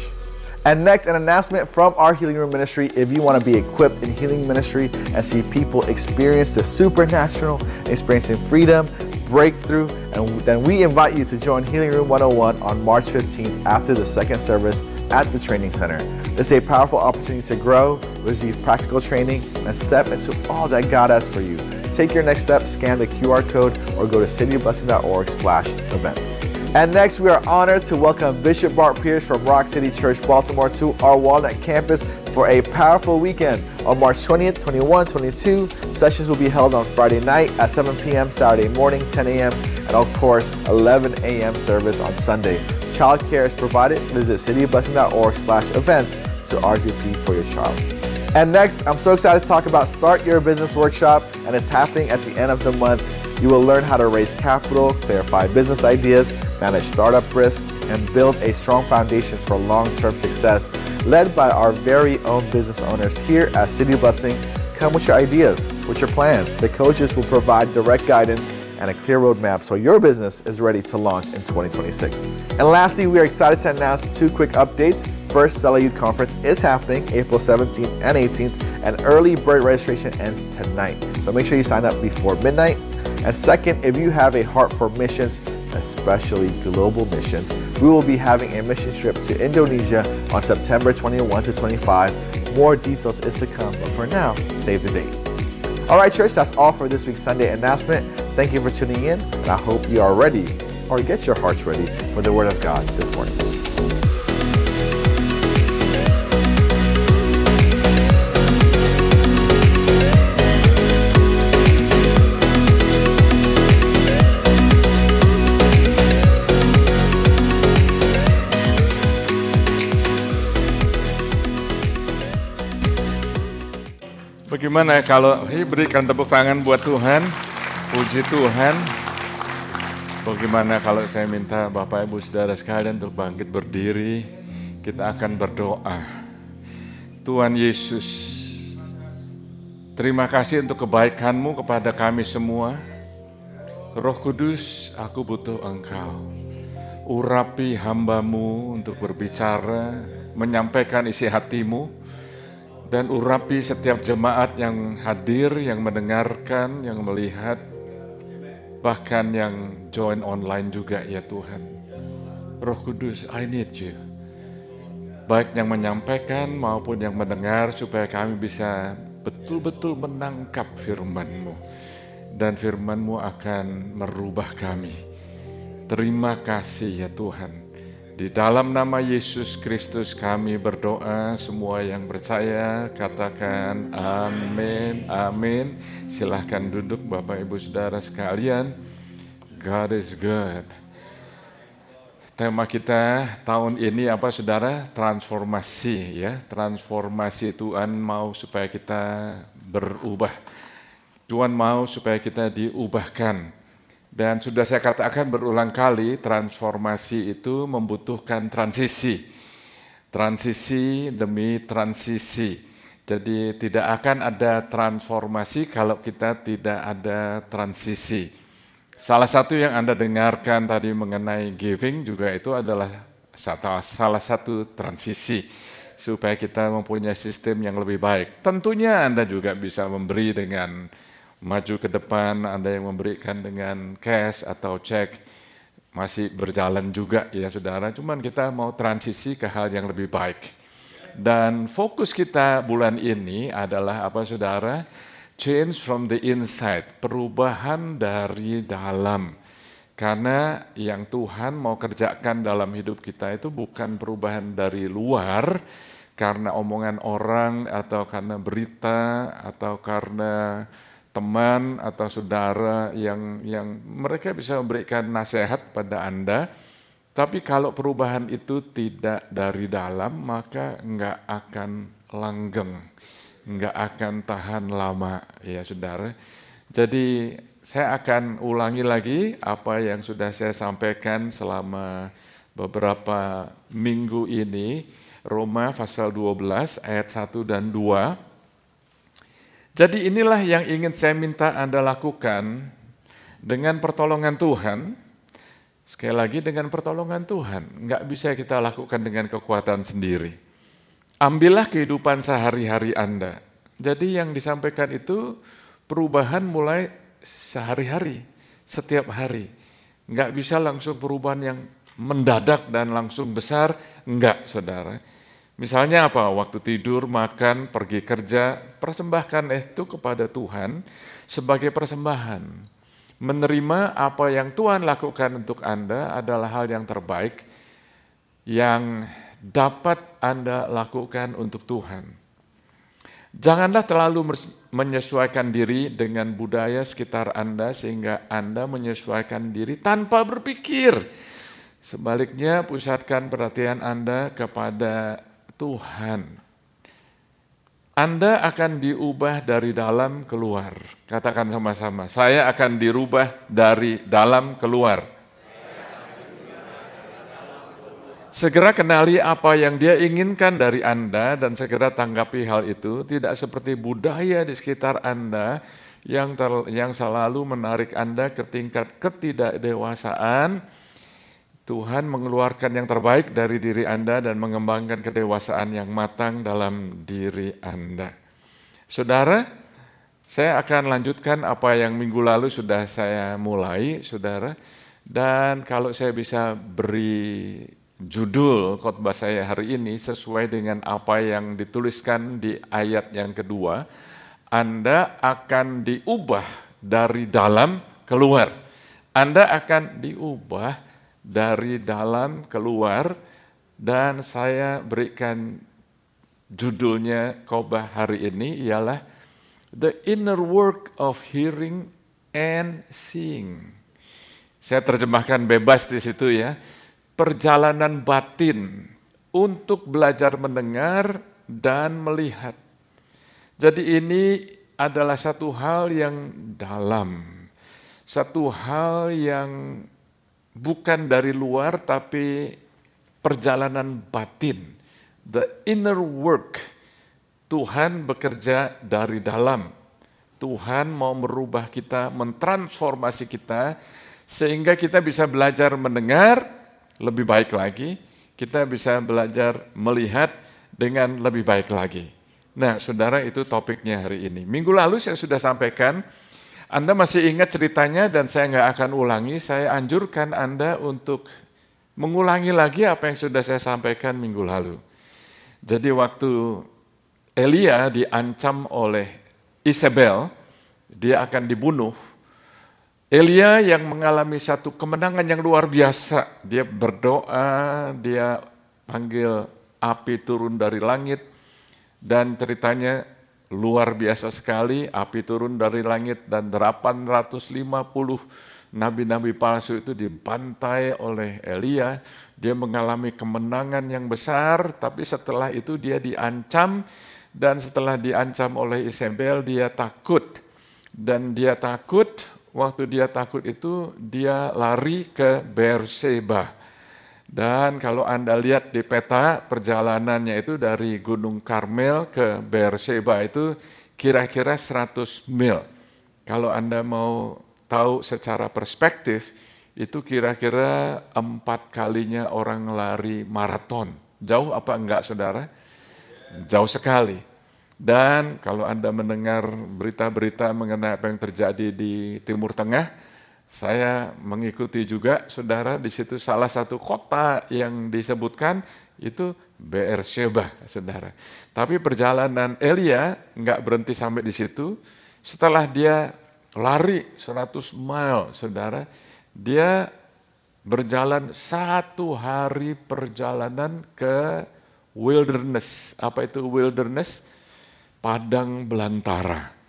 And next, an announcement from our Healing Room Ministry. If you want to be equipped in healing ministry and see people experience the supernatural, experiencing freedom, breakthrough, and then we invite you to join Healing Room 101 on March 15th after the second service at the training center. This is a powerful opportunity to grow, receive practical training, and step into all that God has for you. Take your next step, scan the QR code, or go to cityofblessing.org/events. And next, we are honored to welcome Bishop Bart Pierce from Rock City Church, Baltimore, to our Walnut campus for a powerful weekend. On March 20th, 21, 22, sessions will be held on Friday night at 7 p.m., Saturday morning, 10 a.m., and of course, 11 a.m. service on Sunday. Childcare is provided. Visit cityofblessing.org/events to RSVP for your child. And next, I'm so excited to talk about Start Your Business Workshop, and it's happening at the end of the month. You will learn how to raise capital, clarify business ideas, manage startup risk, and build a strong foundation for long-term success. Led by our very own business owners here at City Blessing. Come with your ideas, with your plans. The coaches will provide direct guidance and a clear roadmap so your business is ready to launch in 2026. And lastly, we are excited to announce two quick updates. First, Stella Youth Conference is happening April 17th and 18th, and early bird registration ends tonight. So make sure you sign up before midnight. And second, if you have a heart for missions, especially global missions, we will be having a mission trip to Indonesia on September 21 to 25. More details is to come, but for now, save the date. All right, church, that's all for this week's Sunday announcement. Thank you for tuning in, and I hope you are ready, or get your hearts ready for the Word of God this morning.
Bagaimana kalau berikan tepuk tangan buat Tuhan, puji Tuhan. Bagaimana kalau saya minta Bapak Ibu Saudara sekalian untuk bangkit berdiri, kita akan berdoa. Tuhan Yesus, terima kasih untuk kebaikan-Mu kepada kami semua. Roh Kudus, aku butuh Engkau. Urapi hamba-Mu untuk berbicara, menyampaikan isi hati-Mu, dan urapi setiap jemaat yang hadir, yang mendengarkan, yang melihat, bahkan yang join online juga ya Tuhan. Roh Kudus, I need you. Baik yang menyampaikan maupun yang mendengar, supaya kami bisa betul-betul menangkap firman-Mu. Dan firman-Mu akan merubah kami. Terima kasih ya Tuhan. Di dalam nama Yesus Kristus kami berdoa, semua yang percaya katakan amin, amin. Silahkan duduk Bapak Ibu Saudara sekalian. God is good. Tema kita tahun ini apa Saudara? Transformasi ya. Transformasi Tuhan mau supaya kita berubah. Tuhan mau supaya kita diubahkan. Dan sudah saya katakan berulang kali, transformasi itu membutuhkan transisi. Transisi demi transisi. Jadi tidak akan ada transformasi kalau kita tidak ada transisi. Salah satu yang Anda dengarkan tadi mengenai giving juga itu adalah salah satu transisi. Supaya kita mempunyai sistem yang lebih baik. Tentunya Anda juga bisa memberi dengan maju ke depan, ada yang memberikan dengan cash atau cek, masih berjalan juga ya saudara, cuman kita mau transisi ke hal yang lebih baik. Dan fokus kita bulan ini adalah apa saudara? Change from the inside, perubahan dari dalam. Karena yang Tuhan mau kerjakan dalam hidup kita itu bukan perubahan dari luar, karena omongan orang atau karena berita atau karena teman atau saudara yang mereka bisa memberikan nasihat pada Anda, tapi kalau perubahan itu tidak dari dalam, maka enggak akan langgeng, enggak akan tahan lama ya saudara. Jadi saya akan ulangi lagi apa yang sudah saya sampaikan selama beberapa minggu ini, Roma pasal 12 ayat 1 dan 2. Jadi inilah yang ingin saya minta Anda lakukan dengan pertolongan Tuhan. Sekali lagi dengan pertolongan Tuhan. Enggak bisa kita lakukan dengan kekuatan sendiri. Ambillah kehidupan sehari-hari Anda. Jadi yang disampaikan itu perubahan mulai sehari-hari, setiap hari. Enggak bisa langsung perubahan yang mendadak dan langsung besar. Enggak saudara. Misalnya apa? Waktu tidur, makan, pergi kerja, persembahkan itu kepada Tuhan sebagai persembahan. Menerima apa yang Tuhan lakukan untuk Anda adalah hal yang terbaik yang dapat Anda lakukan untuk Tuhan. Janganlah terlalu menyesuaikan diri dengan budaya sekitar Anda sehingga Anda menyesuaikan diri tanpa berpikir. Sebaliknya, pusatkan perhatian Anda kepada Tuhan. Anda akan diubah dari dalam keluar. Katakan sama-sama, saya akan dirubah dari dalam keluar. Segera kenali apa yang Dia inginkan dari Anda dan segera tanggapi hal itu. Tidak seperti budaya di sekitar Anda yang selalu menarik Anda ke tingkat ketidakdewasaan. Tuhan mengeluarkan yang terbaik dari diri Anda dan mengembangkan kedewasaan yang matang dalam diri Anda. Saudara, saya akan lanjutkan apa yang minggu lalu sudah saya mulai, saudara. Dan kalau saya bisa beri judul khotbah saya hari ini sesuai dengan apa yang dituliskan di ayat yang kedua, Anda akan diubah dari dalam keluar. Anda akan diubah dari dalam keluar, dan saya berikan judulnya khotbah hari ini ialah The Inner Work of Hearing and Seeing. Saya terjemahkan bebas di situ ya. Perjalanan batin untuk belajar mendengar dan melihat. Jadi ini adalah satu hal yang dalam, satu hal yang bukan dari luar tapi perjalanan batin. The inner work, Tuhan bekerja dari dalam. Tuhan mau merubah kita, mentransformasi kita, sehingga kita bisa belajar mendengar lebih baik lagi, kita bisa belajar melihat dengan lebih baik lagi. Nah, saudara, itu topiknya hari ini. Minggu lalu saya sudah sampaikan, Anda masih ingat ceritanya dan saya nggak akan ulangi, saya anjurkan Anda untuk mengulangi lagi apa yang sudah saya sampaikan minggu lalu. Jadi waktu Elia diancam oleh Isabel, dia akan dibunuh. Elia yang mengalami satu kemenangan yang luar biasa. Dia berdoa, dia panggil api turun dari langit. Dan ceritanya luar biasa sekali, api turun dari langit dan 850 nabi-nabi palsu itu dibantai oleh Elia. Dia mengalami kemenangan yang besar, tapi setelah itu dia diancam. Dan setelah diancam oleh Isabel, dia takut. Dan dia takut, waktu dia takut itu, dia lari ke Beersheba. Dan kalau Anda lihat di peta, perjalanannya itu dari Gunung Karmel ke Beersheba itu kira-kira 100 mil. Kalau Anda mau tahu secara perspektif, itu kira-kira 4 kalinya orang lari maraton. Jauh apa enggak, saudara? Jauh sekali. Dan kalau Anda mendengar berita-berita mengenai apa yang terjadi di Timur Tengah, saya mengikuti juga, saudara, di situ salah satu kota yang disebutkan itu Beersheba, saudara. Tapi perjalanan Elia nggak berhenti sampai di situ. Setelah dia lari 100 mile, saudara, dia berjalan 1 hari perjalanan ke wilderness. Apa itu wilderness? Padang belantara.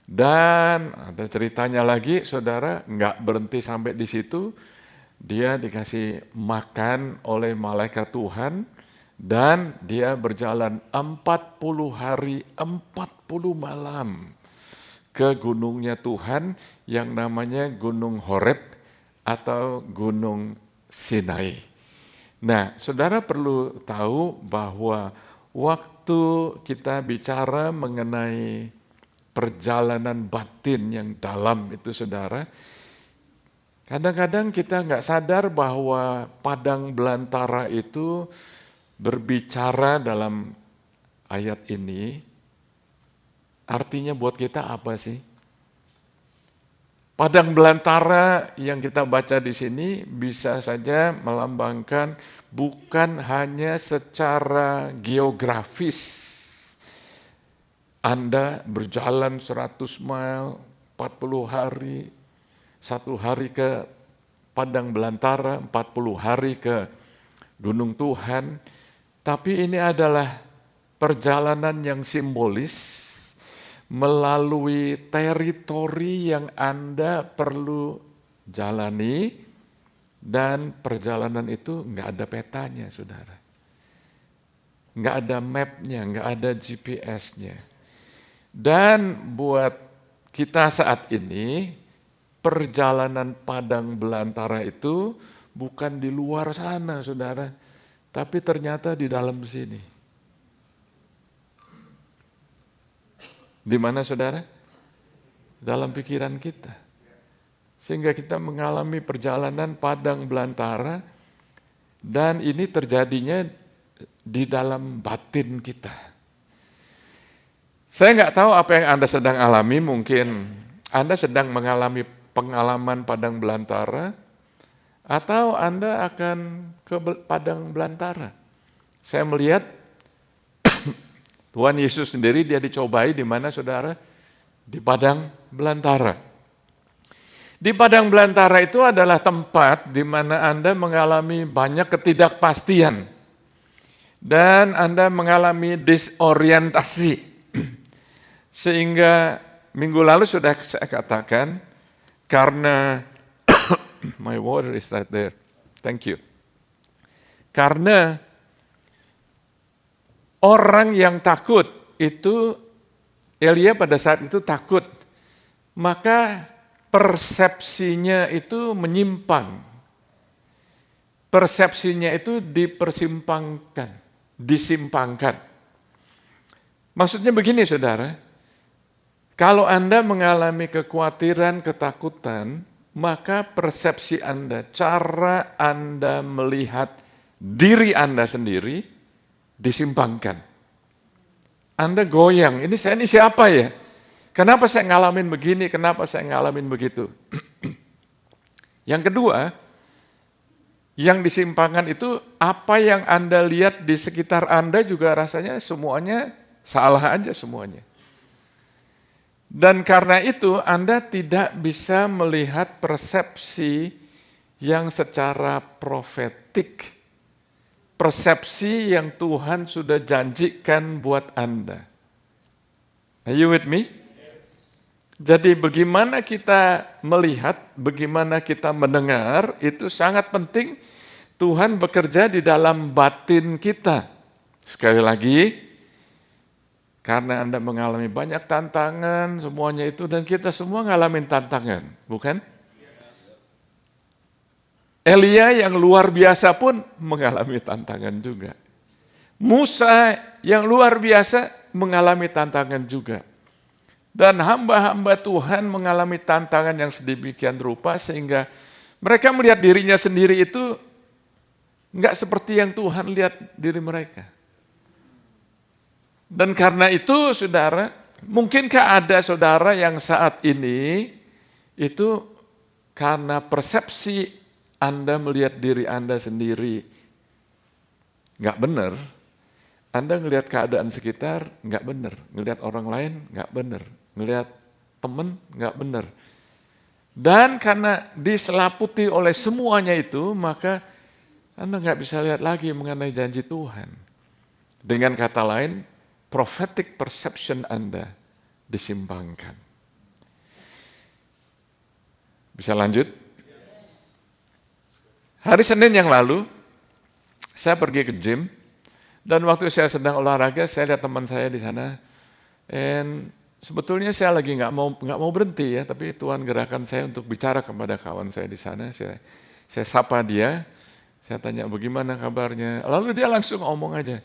Dan ada ceritanya lagi, saudara, nggak berhenti sampai di situ. Dia dikasih makan oleh malaikat Tuhan dan dia berjalan 40 hari, 40 malam ke gunungnya Tuhan yang namanya Gunung Horeb atau Gunung Sinai. Nah, saudara perlu tahu bahwa waktu kita bicara mengenai perjalanan batin yang dalam itu, saudara, kadang-kadang kita nggak sadar bahwa padang belantara itu berbicara dalam ayat ini. Artinya buat kita apa sih? Padang belantara yang kita baca di sini bisa saja melambangkan bukan hanya secara geografis. Anda berjalan 100 mil, 40 hari, 1 hari ke padang belantara, 40 hari ke gunung Tuhan. Tapi ini adalah perjalanan yang simbolis melalui teritori yang Anda perlu jalani, dan perjalanan itu nggak ada petanya, saudara. Nggak ada mapnya, nggak ada GPS-nya. Dan buat kita saat ini, perjalanan padang belantara itu bukan di luar sana, saudara, tapi ternyata di dalam sini. Di mana, saudara? Dalam pikiran kita. Sehingga kita mengalami perjalanan padang belantara, dan ini terjadinya di dalam batin kita. Saya nggak tahu apa yang Anda sedang alami, mungkin Anda sedang mengalami pengalaman padang belantara, atau Anda akan ke padang belantara. Saya melihat Tuhan Yesus sendiri dia dicobai di mana, saudara? Di padang belantara. Di padang belantara itu adalah tempat di mana Anda mengalami banyak ketidakpastian dan Anda mengalami disorientasi. Sehingga minggu lalu sudah saya katakan, karena my water is right there. Thank you. Karena orang yang takut itu Elia pada saat itu takut, maka persepsinya itu menyimpang. Persepsinya itu disimpangkan. Maksudnya begini saudara, kalau Anda mengalami kekhawatiran, ketakutan, maka persepsi Anda, cara Anda melihat diri Anda sendiri disimpangkan. Anda goyang, ini siapa ya? Kenapa saya ngalamin begini, kenapa saya ngalamin begitu? Yang kedua, yang disimpangkan itu apa yang Anda lihat di sekitar Anda juga rasanya semuanya salah aja semuanya. Dan karena itu Anda tidak bisa melihat persepsi yang secara profetik. Persepsi yang Tuhan sudah janjikan buat Anda. Are you with me? Jadi bagaimana kita melihat, bagaimana kita mendengar, itu sangat penting. Tuhan bekerja di dalam batin kita. Sekali lagi, karena Anda mengalami banyak tantangan, semuanya itu, dan kita semua ngalamin tantangan, bukan? Elia yang luar biasa pun mengalami tantangan juga. Musa yang luar biasa mengalami tantangan juga. Dan hamba-hamba Tuhan mengalami tantangan yang sedemikian rupa sehingga mereka melihat dirinya sendiri itu enggak seperti yang Tuhan lihat diri mereka. Dan karena itu saudara, mungkinkah ada saudara yang saat ini itu karena persepsi Anda melihat diri Anda sendiri nggak benar, Anda ngelihat keadaan sekitar nggak benar, ngelihat orang lain nggak benar, ngelihat teman nggak benar. Dan karena diselaputi oleh semuanya itu, maka Anda nggak bisa lihat lagi mengenai janji Tuhan. Dengan kata lain, prophetic perception Anda disimpangkan. Bisa lanjut? Hari Senin yang lalu, saya pergi ke gym, dan waktu saya sedang olahraga, saya lihat teman saya di sana. And sebetulnya saya lagi nggak mau berhenti ya, tapi Tuhan gerakan saya untuk bicara kepada kawan saya di sana. Saya sapa dia, saya tanya bagaimana kabarnya. Lalu dia langsung ngomong aja,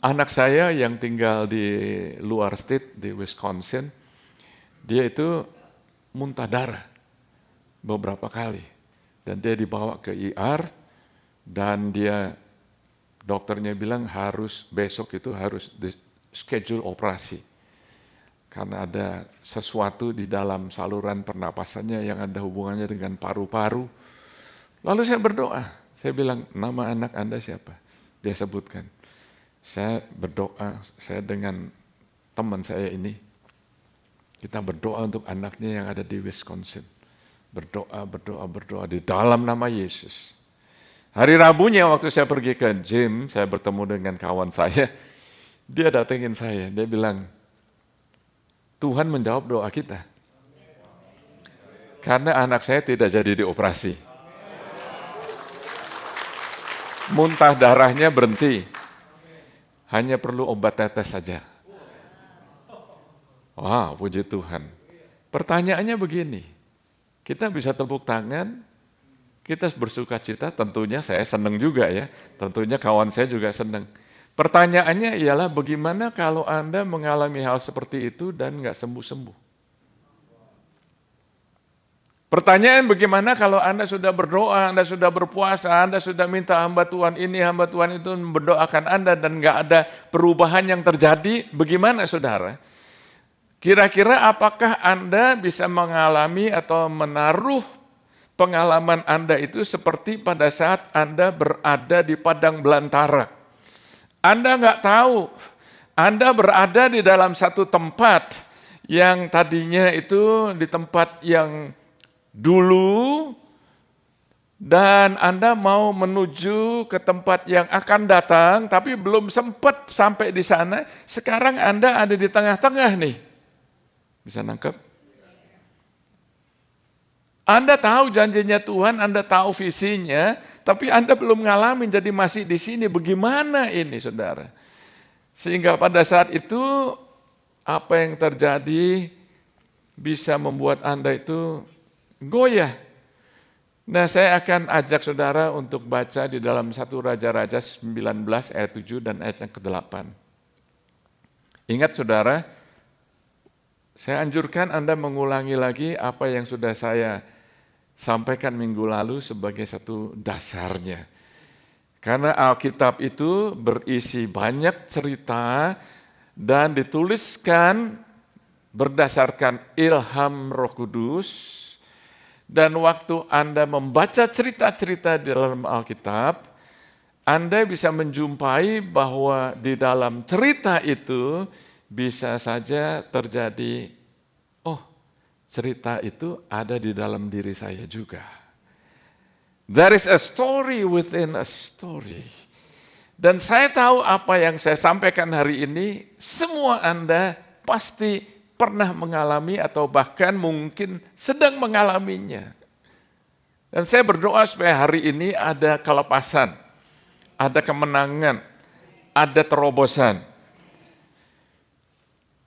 anak saya yang tinggal di luar state, di Wisconsin, dia itu muntah darah beberapa kali. Dan dia dibawa ke IR, dan dokternya bilang besok itu harus di schedule operasi. Karena ada sesuatu di dalam saluran pernapasannya yang ada hubungannya dengan paru-paru. Lalu saya berdoa, saya bilang, nama anak Anda siapa? Dia sebutkan. Saya berdoa, saya dengan teman saya ini, kita berdoa untuk anaknya yang ada di Wisconsin. Berdoa di dalam nama Yesus. Hari Rabunya waktu saya pergi ke gym, saya bertemu dengan kawan saya, dia datengin saya, dia bilang, Tuhan menjawab doa kita. Karena anak saya tidak jadi dioperasi. Muntah darahnya berhenti, hanya perlu obat tetes saja. Wah, puji Tuhan. Pertanyaannya begini, kita bisa tepuk tangan, kita bersuka cita, tentunya saya senang juga ya, tentunya kawan saya juga senang. Pertanyaannya ialah bagaimana kalau Anda mengalami hal seperti itu dan nggak sembuh-sembuh? Pertanyaan bagaimana kalau Anda sudah berdoa, Anda sudah berpuasa, Anda sudah minta hamba Tuhan ini, hamba Tuhan itu mendoakan Anda dan nggak ada perubahan yang terjadi, bagaimana saudara? Kira-kira apakah Anda bisa mengalami atau menaruh pengalaman Anda itu seperti pada saat Anda berada di padang belantara? Anda nggak tahu, Anda berada di dalam satu tempat yang tadinya itu di tempat yang dulu, dan Anda mau menuju ke tempat yang akan datang, tapi belum sempat sampai di sana, sekarang Anda ada di tengah-tengah nih. Bisa nangkep? Anda tahu janjinya Tuhan, Anda tahu visinya, tapi Anda belum ngalamin, jadi masih di sini. Bagaimana ini, saudara? Sehingga pada saat itu apa yang terjadi bisa membuat Anda itu goyah. Nah, saya akan ajak saudara untuk baca di dalam 1 Raja-Raja 19 ayat 7 dan ayat yang ke-8. Ingat saudara, saya anjurkan Anda mengulangi lagi apa yang sudah saya sampaikan minggu lalu sebagai satu dasarnya. Karena Alkitab itu berisi banyak cerita dan dituliskan berdasarkan ilham Roh Kudus, dan waktu Anda membaca cerita-cerita di dalam Alkitab, Anda bisa menjumpai bahwa di dalam cerita itu bisa saja terjadi, oh, cerita itu ada di dalam diri saya juga. There is a story within a story. Dan saya tahu apa yang saya sampaikan hari ini, semua Anda pasti pernah mengalami atau bahkan mungkin sedang mengalaminya. Dan saya berdoa supaya hari ini ada kelepasan, ada kemenangan, ada terobosan.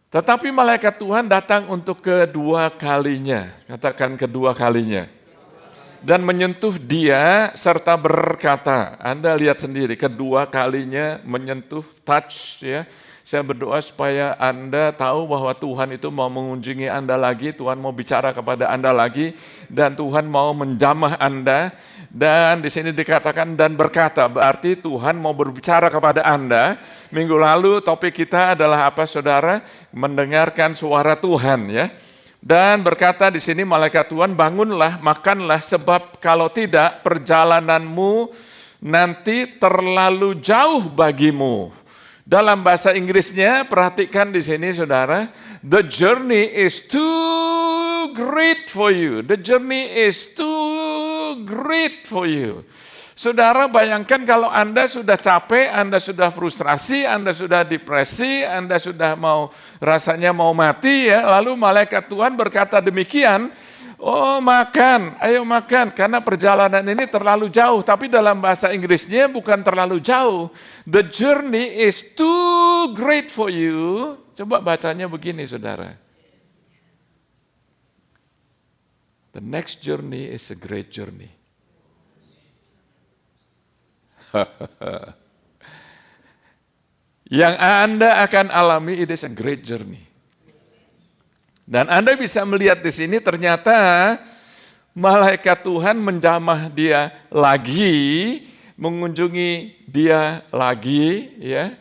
Tetapi malaikat Tuhan datang untuk kedua kalinya, katakan kedua kalinya. Dan menyentuh dia serta berkata, Anda lihat sendiri kedua kalinya menyentuh, touch ya. Saya berdoa supaya Anda tahu bahwa Tuhan itu mau mengunjungi Anda lagi, Tuhan mau bicara kepada Anda lagi, dan Tuhan mau menjamah Anda. Dan di sini dikatakan dan berkata, berarti Tuhan mau berbicara kepada Anda. Minggu lalu topik kita adalah apa saudara? Mendengarkan suara Tuhan ya. Dan berkata di sini malaikat Tuhan, bangunlah, makanlah, sebab kalau tidak perjalananmu nanti terlalu jauh bagimu. Dalam bahasa Inggrisnya, perhatikan di sini saudara, the journey is too great for you. The journey is too great for you. Saudara bayangkan kalau Anda sudah capek, Anda sudah frustrasi, Anda sudah depresi, Anda sudah rasanya mau mati ya, lalu malaikat Tuhan berkata demikian, oh makan, ayo makan, karena perjalanan ini terlalu jauh, tapi dalam bahasa Inggrisnya bukan terlalu jauh. The journey is too great for you. Coba bacanya begini saudara. The next journey is a great journey. Yang Anda akan alami, it is a great journey. Dan Anda bisa melihat di sini ternyata malaikat Tuhan menjamah dia lagi, mengunjungi dia lagi, ya.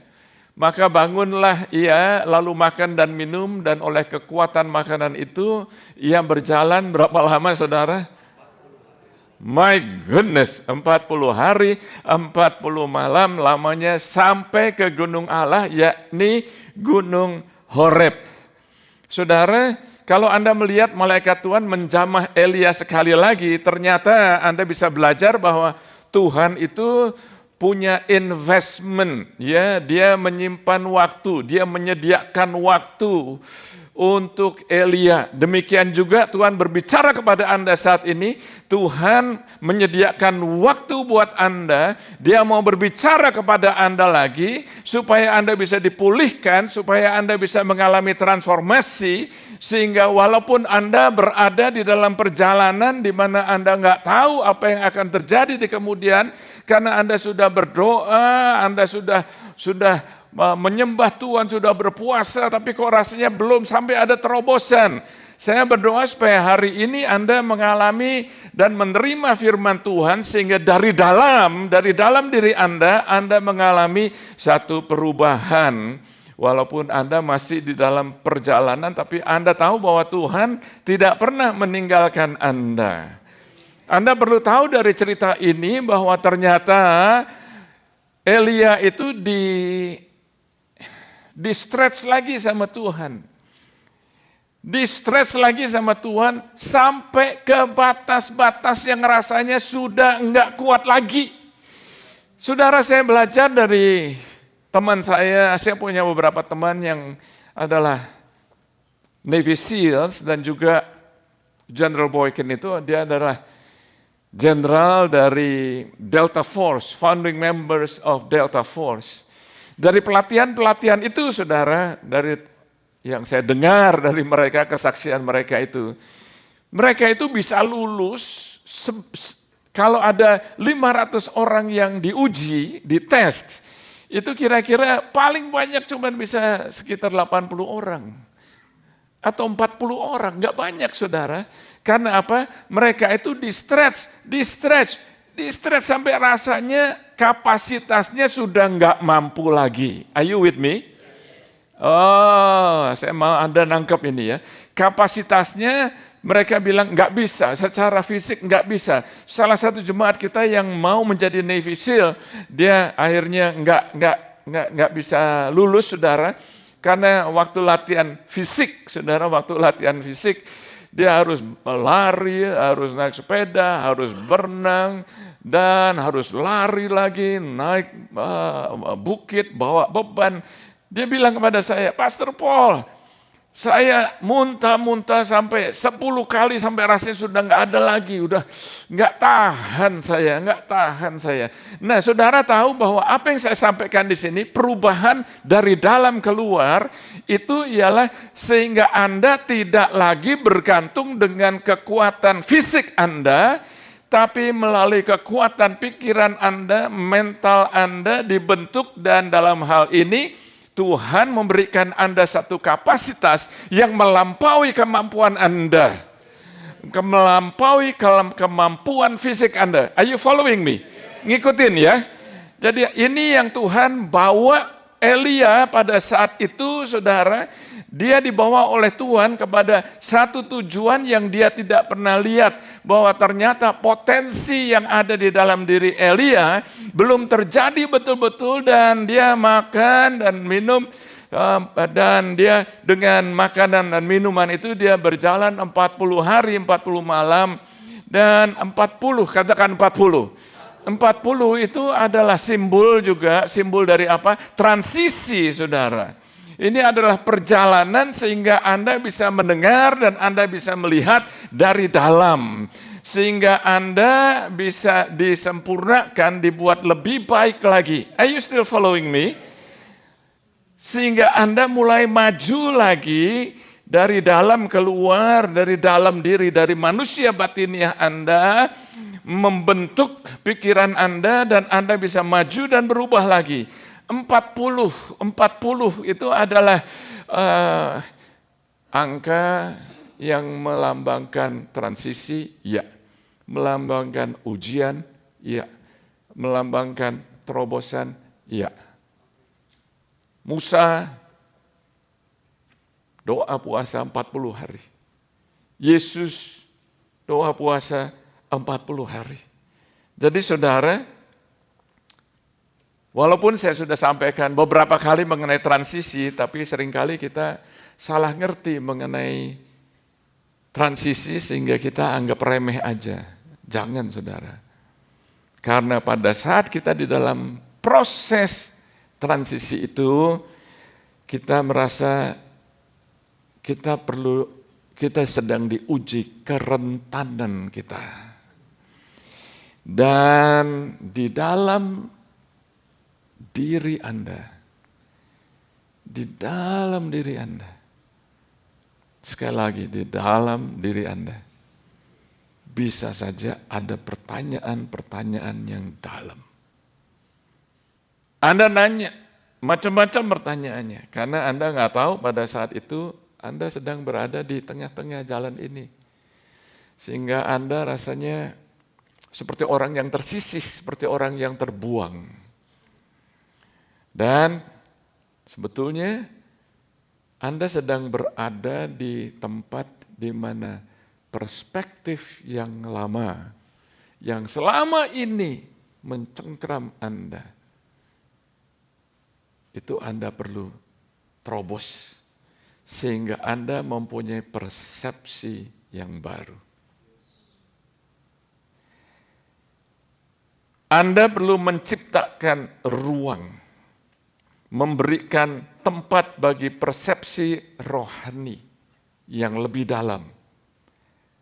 Maka bangunlah ia, lalu makan dan minum, dan oleh kekuatan makanan itu ia berjalan berapa lama saudara? My goodness, 40 hari, 40 malam lamanya sampai ke gunung Allah, yakni Gunung Horeb. Saudara, kalau Anda melihat malaikat Tuhan menjamah Elia sekali lagi, ternyata Anda bisa belajar bahwa Tuhan itu punya investment, ya, dia menyimpan waktu, dia menyediakan waktu untuk Elia. Demikian juga Tuhan berbicara kepada Anda saat ini, Tuhan menyediakan waktu buat Anda, dia mau berbicara kepada Anda lagi, supaya Anda bisa dipulihkan, supaya Anda bisa mengalami transformasi, sehingga walaupun Anda berada di dalam perjalanan di mana Anda nggak tahu apa yang akan terjadi di kemudian, karena Anda sudah berdoa, Anda sudah menyembah Tuhan, sudah berpuasa, tapi kok rasanya belum sampai ada terobosan. Saya berdoa supaya hari ini Anda mengalami dan menerima firman Tuhan, sehingga dari dalam diri Anda mengalami satu perubahan. Walaupun Anda masih di dalam perjalanan, tapi Anda tahu bahwa Tuhan tidak pernah meninggalkan Anda. Anda perlu tahu dari cerita ini bahwa ternyata Elia itu di-stretch lagi sama Tuhan. Di-stretch lagi sama Tuhan sampai ke batas-batas yang rasanya sudah enggak kuat lagi. Saudara, saya belajar dari teman saya punya beberapa teman yang adalah Navy SEALs dan juga General Boykin itu, dia adalah general dari Delta Force, founding members of Delta Force. Dari pelatihan-pelatihan itu saudara, dari yang saya dengar dari mereka, kesaksian mereka itu bisa lulus kalau ada 500 orang yang diuji, dites, itu kira-kira paling banyak cuma bisa sekitar 80 orang. Atau 40 orang, nggak banyak saudara. Karena apa? Mereka itu di stretch sampai rasanya kapasitasnya sudah nggak mampu lagi. Are you with me? Oh, saya mau Anda nangkep ini ya. Kapasitasnya mereka bilang nggak bisa, secara fisik nggak bisa. Salah satu jemaat kita yang mau menjadi Navy SEAL, dia akhirnya nggak bisa lulus, saudara, karena waktu latihan fisik, saudara, dia harus lari, harus naik sepeda, harus berenang, dan harus lari lagi, naik bukit, bawa beban. Dia bilang kepada saya, Pastor Paul, saya muntah-muntah sampai 10 kali sampai rasanya sudah nggak ada lagi, udah nggak tahan saya. Nah, saudara tahu bahwa apa yang saya sampaikan di sini, perubahan dari dalam keluar, itu ialah sehingga Anda tidak lagi bergantung dengan kekuatan fisik Anda, tapi melalui kekuatan pikiran Anda, mental Anda dibentuk, dan dalam hal ini Tuhan memberikan Anda satu kapasitas yang melampaui kemampuan Anda. Melampaui kemampuan fisik Anda. Are you following me? Ngikutin ya. Jadi ini yang Tuhan bawa Elia pada saat itu, saudara. Dia dibawa oleh Tuhan kepada satu tujuan yang dia tidak pernah lihat. Bahwa ternyata potensi yang ada di dalam diri Elia belum terjadi betul-betul, dan dia makan dan minum. Dan dia dengan makanan dan minuman itu dia berjalan 40 hari, 40 malam. Dan 40, katakan 40. 40 itu adalah simbol dari apa? Transisi, saudara. Ini adalah perjalanan sehingga Anda bisa mendengar dan Anda bisa melihat dari dalam. Sehingga Anda bisa disempurnakan, dibuat lebih baik lagi. Are you still following me? Sehingga Anda mulai maju lagi dari dalam keluar, dari dalam diri, dari manusia batiniah Anda, membentuk pikiran Anda, dan Anda bisa maju dan berubah lagi. 40 itu adalah angka yang melambangkan transisi, ya. Melambangkan ujian, ya. Melambangkan terobosan, ya. Musa doa puasa 40 hari. Yesus doa puasa 40 hari. Jadi saudara, walaupun saya sudah sampaikan beberapa kali mengenai transisi, tapi seringkali kita salah ngerti mengenai transisi sehingga kita anggap remeh aja. Jangan, saudara. Karena pada saat kita di dalam proses transisi itu, kita merasa kita sedang diuji kerentanan kita. Dan di dalam diri Anda, sekali lagi di dalam diri Anda, bisa saja ada pertanyaan-pertanyaan yang dalam. Anda nanya, macam-macam pertanyaannya, karena Anda nggak tahu pada saat itu Anda sedang berada di tengah-tengah jalan ini. Sehingga Anda rasanya seperti orang yang tersisih, seperti orang yang terbuang. Dan sebetulnya Anda sedang berada di tempat di mana perspektif yang lama, yang selama ini mencengkram Anda, itu Anda perlu terobos, sehingga Anda mempunyai persepsi yang baru. Anda perlu menciptakan ruang, memberikan tempat bagi persepsi rohani yang lebih dalam.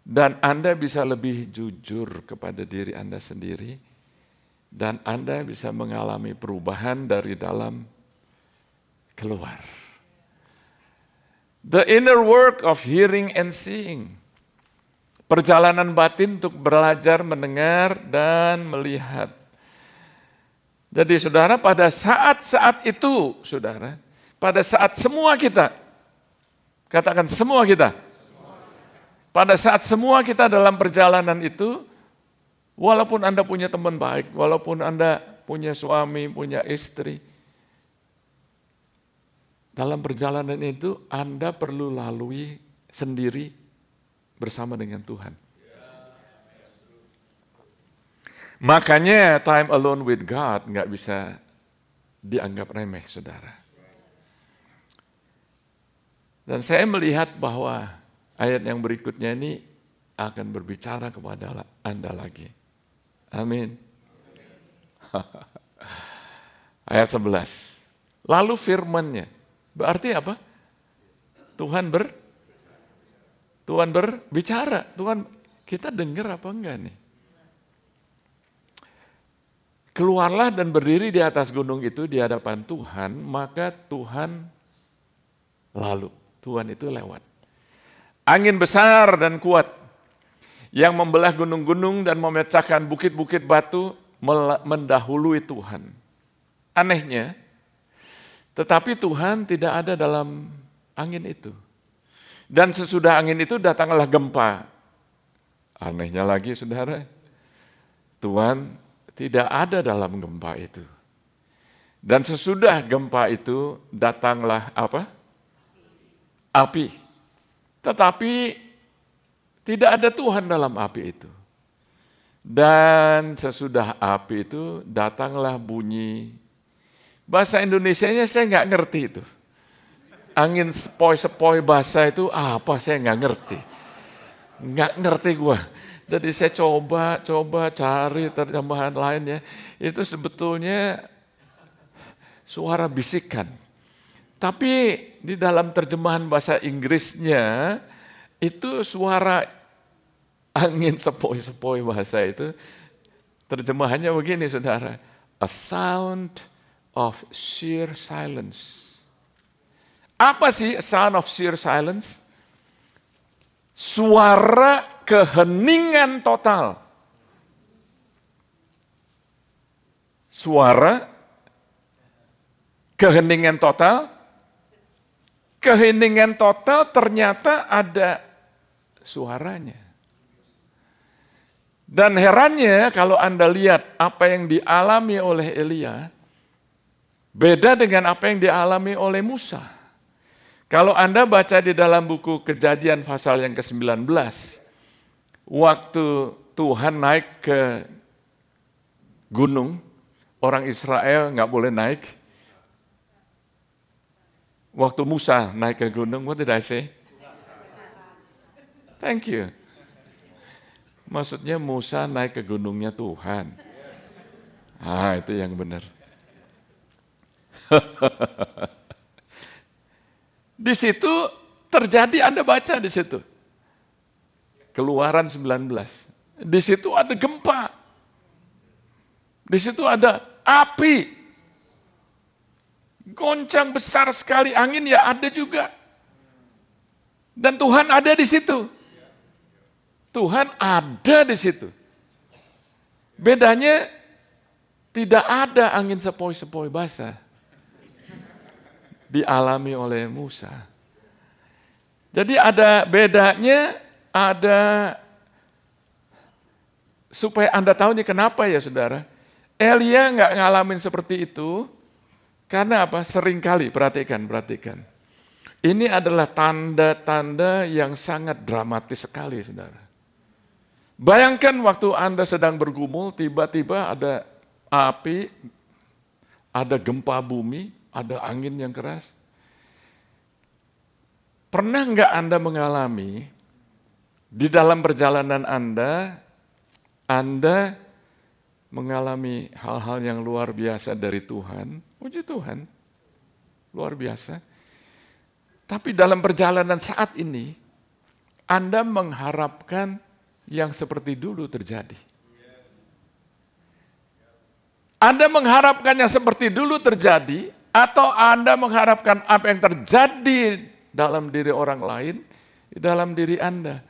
Dan Anda bisa lebih jujur kepada diri Anda sendiri, dan Anda bisa mengalami perubahan dari dalam keluar. The inner work of hearing and seeing. Perjalanan batin untuk belajar mendengar dan melihat. Jadi saudara, pada saat-saat itu, saudara, pada saat semua kita, katakan semua kita, pada saat semua kita dalam perjalanan itu, walaupun Anda punya teman baik, walaupun Anda punya suami, punya istri, dalam perjalanan itu Anda perlu lalui sendiri bersama dengan Tuhan. Makanya time alone with God nggak bisa dianggap remeh, saudara. Dan saya melihat bahwa ayat yang berikutnya ini akan berbicara kepada Anda lagi. Amin. Ayat 11. Lalu firman-Nya. Berarti apa? Tuhan berbicara. Tuhan, kita dengar apa enggak nih? Keluarlah dan berdiri di atas gunung itu di hadapan Tuhan, maka Tuhan lalu. Tuhan itu lewat. Angin besar dan kuat yang membelah gunung-gunung dan memecahkan bukit-bukit batu mendahului Tuhan. Anehnya, tetapi Tuhan tidak ada dalam angin itu. Dan sesudah angin itu datanglah gempa. Anehnya lagi, saudara, Tuhan tidak ada dalam gempa itu. Dan sesudah gempa itu datanglah apa? Api. Tetapi tidak ada Tuhan dalam api itu. Dan sesudah api itu datanglah bunyi. Bahasa Indonesianya saya nggak ngerti itu. Angin sepoi-sepoi bahasa itu apa saya nggak ngerti. Nggak ngerti gua. Jadi saya coba cari terjemahan lain ya. Itu sebetulnya suara bisikan. Tapi di dalam terjemahan bahasa Inggrisnya itu suara angin sepoi-sepoi bahasa itu. Terjemahannya begini, saudara. A sound of sheer silence. Apa sih sound of sheer silence? Suara keheningan total. Suara keheningan total. Keheningan total ternyata ada suaranya. Dan herannya kalau Anda lihat apa yang dialami oleh Elia, beda dengan apa yang dialami oleh Musa. Kalau Anda baca di dalam buku Kejadian pasal yang ke-19, waktu Tuhan naik ke gunung, orang Israel nggak boleh naik. Waktu Musa naik ke gunung, what did I say? Thank you. Maksudnya Musa naik ke gunungnya Tuhan. Itu yang benar. Di situ terjadi, Anda baca di situ. Keluaran 19. Di situ ada gempa. Di situ ada api. Goncang besar sekali, angin ya ada juga. Dan Tuhan ada di situ. Tuhan ada di situ. Bedanya tidak ada angin sepoi-sepoi basah dialami oleh Musa. Jadi ada bedanya, ada supaya Anda tahu nih kenapa ya saudara. Elia nggak ngalamin seperti itu karena apa? Seringkali perhatikan. Ini adalah tanda-tanda yang sangat dramatis sekali, saudara. Bayangkan waktu Anda sedang bergumul, tiba-tiba ada api, ada gempa bumi, ada angin yang keras. Pernah nggak Anda mengalami di dalam perjalanan Anda mengalami hal-hal yang luar biasa dari Tuhan? Puji Tuhan, luar biasa. Tapi dalam perjalanan saat ini, Anda mengharapkan yang seperti dulu terjadi. Anda mengharapkan yang seperti dulu terjadi, atau Anda mengharapkan apa yang terjadi dalam diri orang lain, di dalam diri Anda.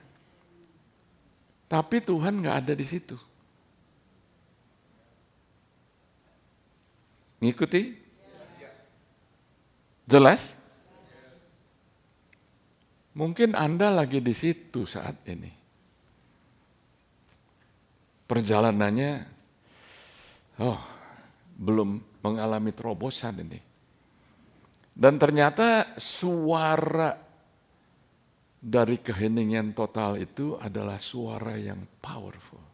Tapi Tuhan nggak ada di situ. Ngikuti? Jelas? Mungkin Anda lagi di situ saat ini. Perjalanannya, belum mengalami terobosan ini. Dan ternyata suara dari keheningan total itu adalah suara yang powerful.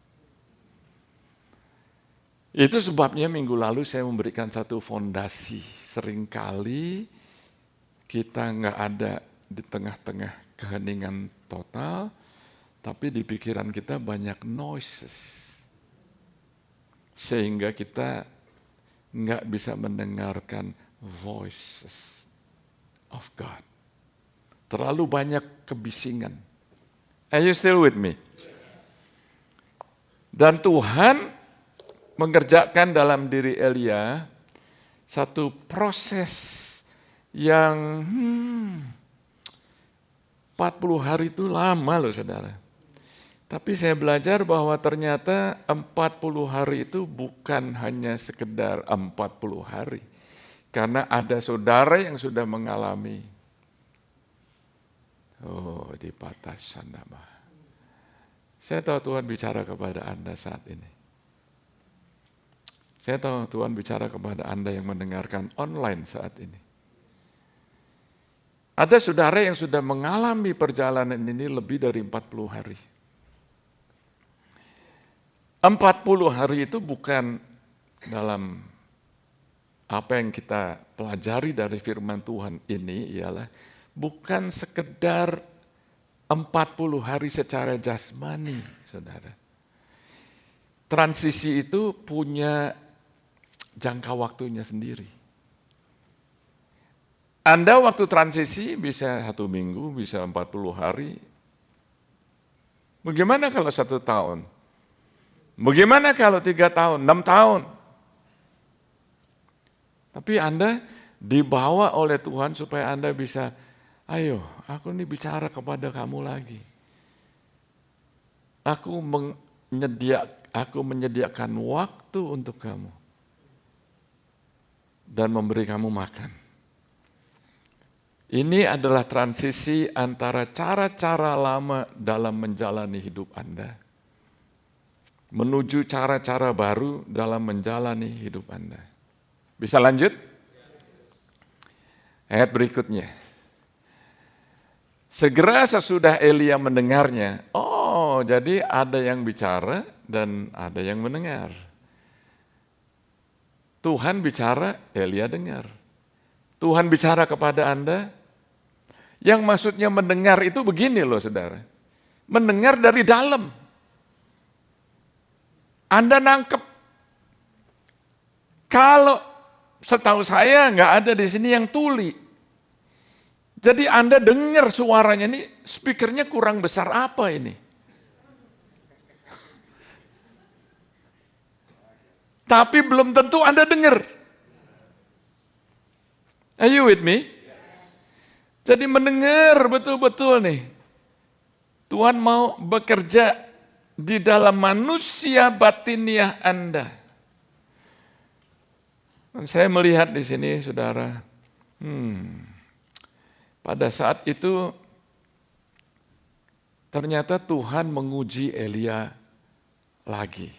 Itu sebabnya minggu lalu saya memberikan satu fondasi. Seringkali kita nggak ada di tengah-tengah keheningan total, tapi di pikiran kita banyak noises. Sehingga kita nggak bisa mendengarkan voices of God. Terlalu banyak kebisingan. Are you still with me? Dan Tuhan mengerjakan dalam diri Elia satu proses yang 40 hari itu lama loh saudara. Tapi saya belajar bahwa ternyata 40 hari itu bukan hanya sekedar 40 hari. Karena ada saudara yang sudah mengalami. Di batasan nama. Saya tahu Tuhan bicara kepada Anda saat ini. Saya tahu Tuhan bicara kepada Anda yang mendengarkan online saat ini. Ada saudara yang sudah mengalami perjalanan ini lebih dari 40 hari. 40 hari itu bukan dalam apa yang kita pelajari dari firman Tuhan ini ialah bukan sekedar 40 hari secara jasmani, saudara. Transisi itu punya jangka waktunya sendiri. Anda waktu transisi bisa 1 minggu, bisa 40 hari. Bagaimana kalau 1 tahun? Bagaimana kalau 3 tahun, 6 tahun? Tapi Anda dibawa oleh Tuhan supaya Anda bisa, ayo, aku ini bicara kepada kamu lagi. Aku menyediakan waktu untuk kamu. Dan memberi kamu makan. Ini adalah transisi antara cara-cara lama dalam menjalani hidup Anda menuju cara-cara baru dalam menjalani hidup Anda. Bisa lanjut? Ayat berikutnya. Segera sesudah Elia mendengarnya, jadi ada yang bicara dan ada yang mendengar. Tuhan bicara, Elia dengar. Tuhan bicara kepada Anda, yang maksudnya mendengar itu begini loh saudara. Mendengar dari dalam. Anda nangkep. Kalau setahu saya nggak ada di sini yang tuli. Jadi Anda dengar suaranya ini, speakernya kurang besar apa ini? Tapi belum tentu Anda dengar. Are you with me? Jadi mendengar betul-betul nih. Tuhan mau bekerja di dalam manusia batiniah Anda. Dan saya melihat di sini saudara, pada saat itu ternyata Tuhan menguji Elia lagi.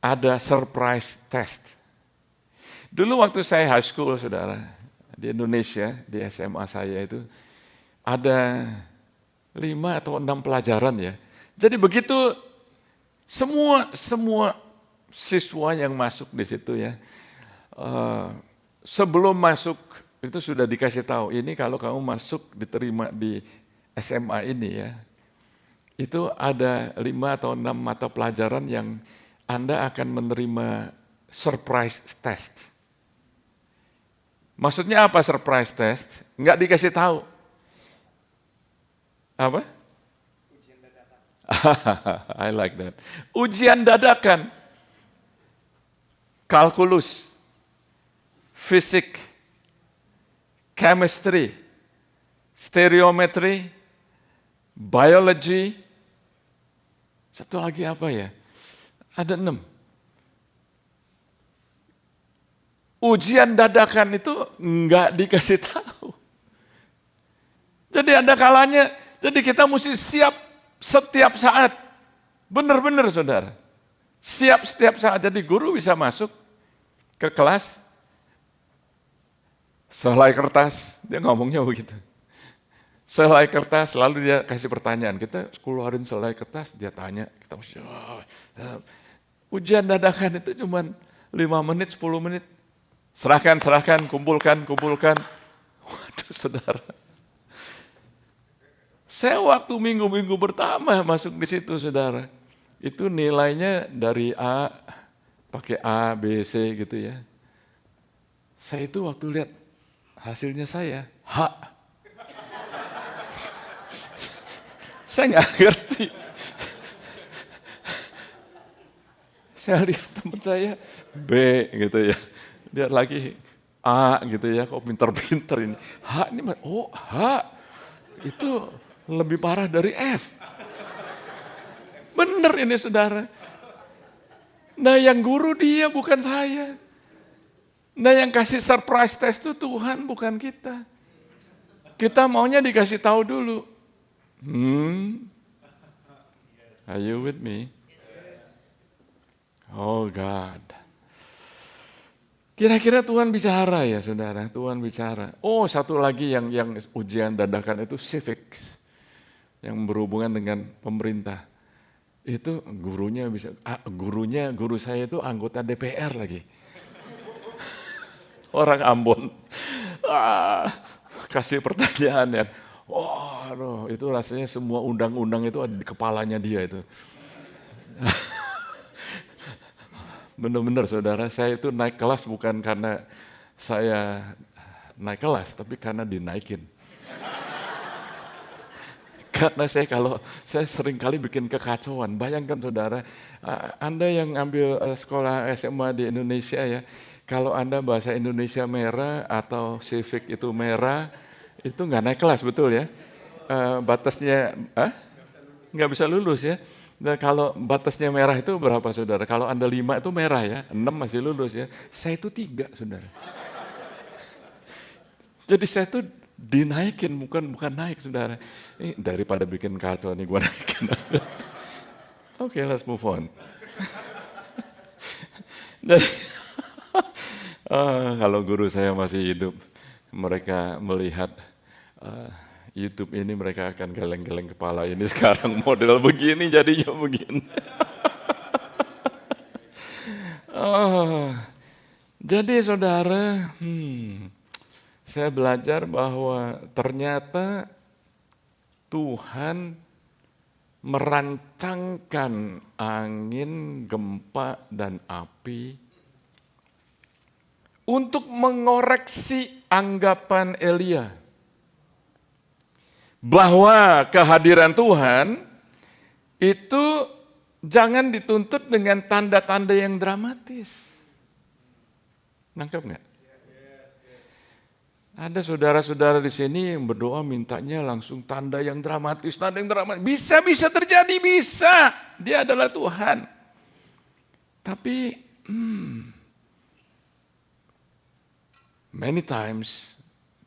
Ada surprise test. Dulu waktu saya high school saudara, di Indonesia, di SMA saya itu, ada 5 atau 6 pelajaran ya. Jadi begitu semua siswa yang masuk di situ ya, sebelum masuk itu sudah dikasih tahu, ini kalau kamu masuk diterima di SMA ini ya, itu ada 5 atau 6 mata pelajaran yang Anda akan menerima surprise test. Maksudnya apa surprise test? Enggak dikasih tahu. Apa? Ujian dadakan. I like that. Ujian dadakan. Kalkulus, fisik, chemistry, stereometry, biology, satu lagi apa ya? Ada 6. Ujian dadakan itu nggak dikasih tahu. Jadi ada kalanya, jadi kita mesti siap setiap saat. Benar-benar saudara. Siap setiap saat. Jadi guru bisa masuk ke kelas, selai kertas, dia ngomongnya begitu. Selai kertas, lalu dia kasih pertanyaan. Kita keluarin selai kertas, dia tanya. Kita mesti, ujian dadakan itu cuma 5 menit, 10 menit. Serahkan, kumpulkan. Waduh saudara. Saya waktu minggu-minggu pertama masuk di situ saudara. Itu nilainya dari A, pakai A, B, C gitu ya. Saya itu waktu lihat hasilnya saya, H. Saya nggak ngerti. Saya lihat teman saya B gitu ya. Dia lagi A gitu ya, kok pinter-pinter ini. H ini, oh H itu lebih parah dari F. Bener ini saudara. Nah yang guru dia bukan saya. Nah yang kasih surprise test itu Tuhan bukan kita. Kita maunya dikasih tahu dulu. Are you with me? Oh God. Kira-kira Tuhan bicara ya saudara, Tuhan bicara. Oh satu lagi yang ujian dadakan itu civics. Yang berhubungan dengan pemerintah. Itu gurunya guru saya itu anggota DPR lagi. Orang Ambon. Kasih pertanyaan ya. Oh, itu rasanya semua undang-undang itu ada di kepalanya dia itu. Benar-benar saudara, saya itu naik kelas bukan karena saya naik kelas, tapi karena dinaikin. Karena saya sering kali bikin kekacauan. Bayangkan saudara, Anda yang ambil sekolah SMA di Indonesia ya, kalau Anda bahasa Indonesia merah atau civic itu merah, itu nggak naik kelas betul ya. Batasnya nggak bisa lulus ya. Nah, kalau batasnya merah itu berapa saudara? Kalau Anda 5 itu merah ya, 6 masih lulus ya. Saya itu 3 saudara. Jadi saya itu dinaikin, bukan naik saudara. Ini daripada bikin kacau nih gue naikin. Oke, let's move on. Dan, kalau guru saya masih hidup, mereka melihat YouTube ini mereka akan geleng-geleng kepala. Ini sekarang model begini jadinya begini. Jadi saudara, saya belajar bahwa ternyata Tuhan merancangkan angin, gempa, dan api untuk mengoreksi anggapan Elia. Bahwa kehadiran Tuhan itu jangan dituntut dengan tanda-tanda yang dramatis. Nangkep nggak? Ada saudara-saudara di sini yang berdoa mintanya langsung tanda yang dramatis, Bisa terjadi, bisa. Dia adalah Tuhan. Tapi, many times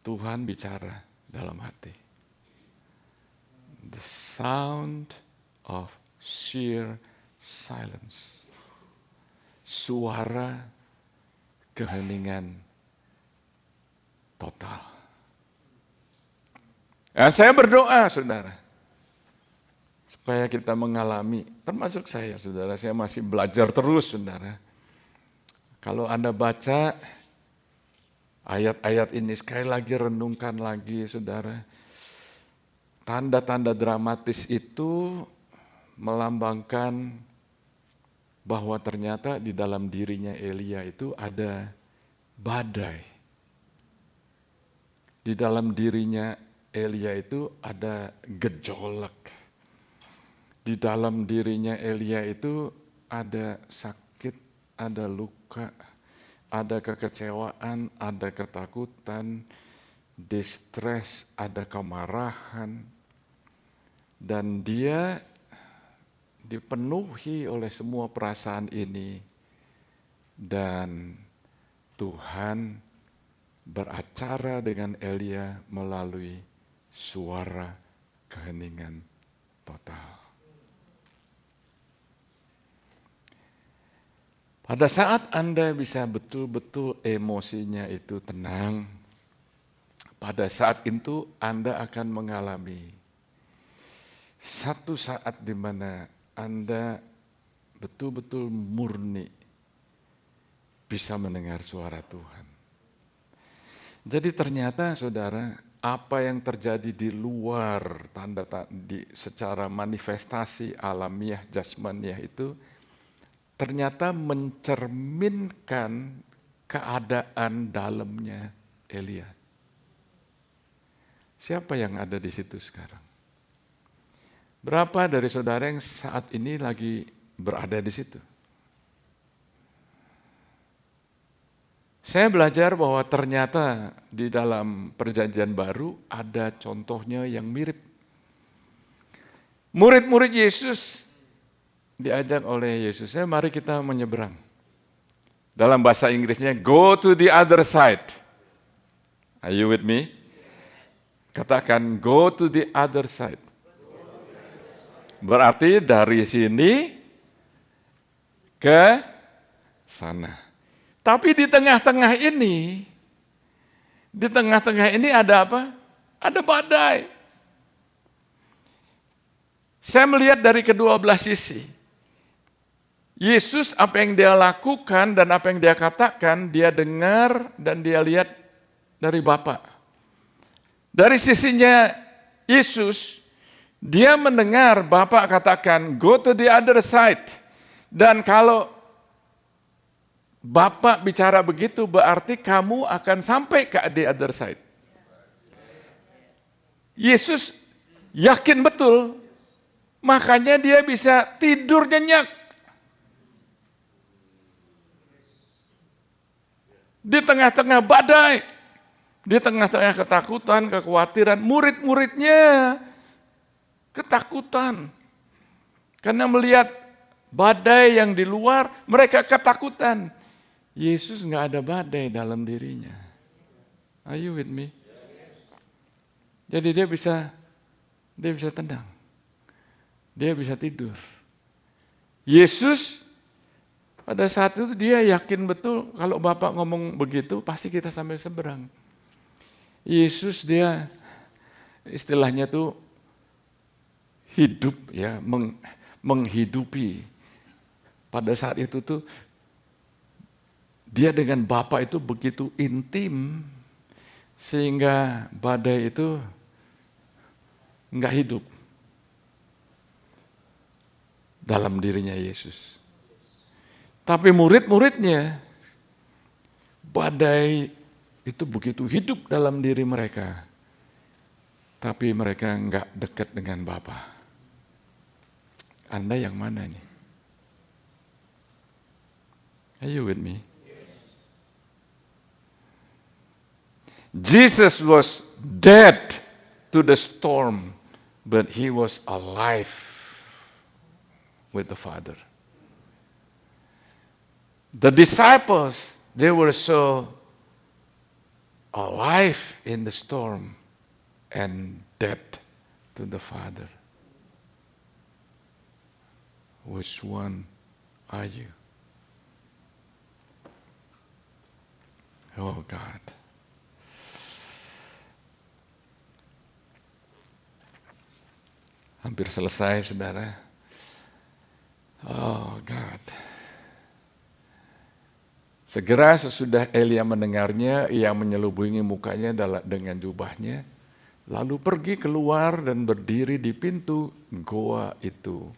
Tuhan bicara dalam hati. The sound of sheer silence. Suara keheningan total. Nah, saya berdoa, saudara, supaya kita mengalami, termasuk saya, saudara, saya masih belajar terus, saudara. Kalau Anda baca ayat-ayat ini, sekali lagi renungkan lagi, saudara. Tanda-tanda dramatis itu melambangkan bahwa ternyata di dalam dirinya Elia itu ada badai. Di dalam dirinya Elia itu ada gejolak. Di dalam dirinya Elia itu ada sakit, ada luka, ada kekecewaan, ada ketakutan, distress, ada kemarahan, dan dia dipenuhi oleh semua perasaan ini, dan Tuhan beracara dengan Elia melalui suara keheningan total. Pada saat Anda bisa betul-betul emosinya itu tenang, pada saat itu Anda akan mengalami satu saat di mana Anda betul-betul murni bisa mendengar suara Tuhan. Jadi ternyata saudara, apa yang terjadi di luar secara manifestasi alamiah jasmaniah itu ternyata mencerminkan keadaan dalamnya Elia. Siapa yang ada di situ sekarang? Berapa dari saudara yang saat ini lagi berada di situ? Saya belajar bahwa ternyata di dalam perjanjian baru ada contohnya yang mirip. Murid-murid Yesus diajak oleh Yesus, mari kita menyeberang. Dalam bahasa Inggrisnya, go to the other side. Are you with me? Katakan, go to the other side. Berarti dari sini ke sana. Tapi di tengah-tengah ini ada apa? Ada badai. Saya melihat dari kedua belah sisi. Yesus apa yang dia lakukan dan apa yang dia katakan, dia dengar dan dia lihat dari Bapa. Dari sisinya Yesus, dia mendengar Bapa katakan, go to the other side. Dan kalau Bapak bicara begitu berarti kamu akan sampai ke the other side. Yesus yakin betul, makanya dia bisa tidur nyenyak. Di tengah-tengah badai, di tengah-tengah ketakutan, kekhawatiran, murid-muridnya ketakutan. Karena melihat badai yang di luar, mereka ketakutan. Yesus nggak ada badai dalam dirinya. Are you with me? Jadi dia bisa tenang. Dia bisa tidur. Yesus pada saat itu dia yakin betul kalau Bapak ngomong begitu pasti kita sampai seberang. Yesus dia istilahnya tuh hidup ya, menghidupi. Pada saat itu tuh dia dengan Bapa itu begitu intim sehingga badai itu enggak hidup dalam dirinya Yesus. Tapi murid-muridnya, badai itu begitu hidup dalam diri mereka. Tapi mereka enggak dekat dengan Bapa. Anda yang mana nih? Are you with me? Jesus was dead to the storm, but he was alive with the Father. The disciples, they were so alive in the storm and dead to the Father. Which one are you? Oh God. Hampir selesai, saudara. Oh God. Segera sesudah Elia mendengarnya, ia menyelubungi mukanya dengan jubahnya, lalu pergi keluar dan berdiri di pintu goa itu.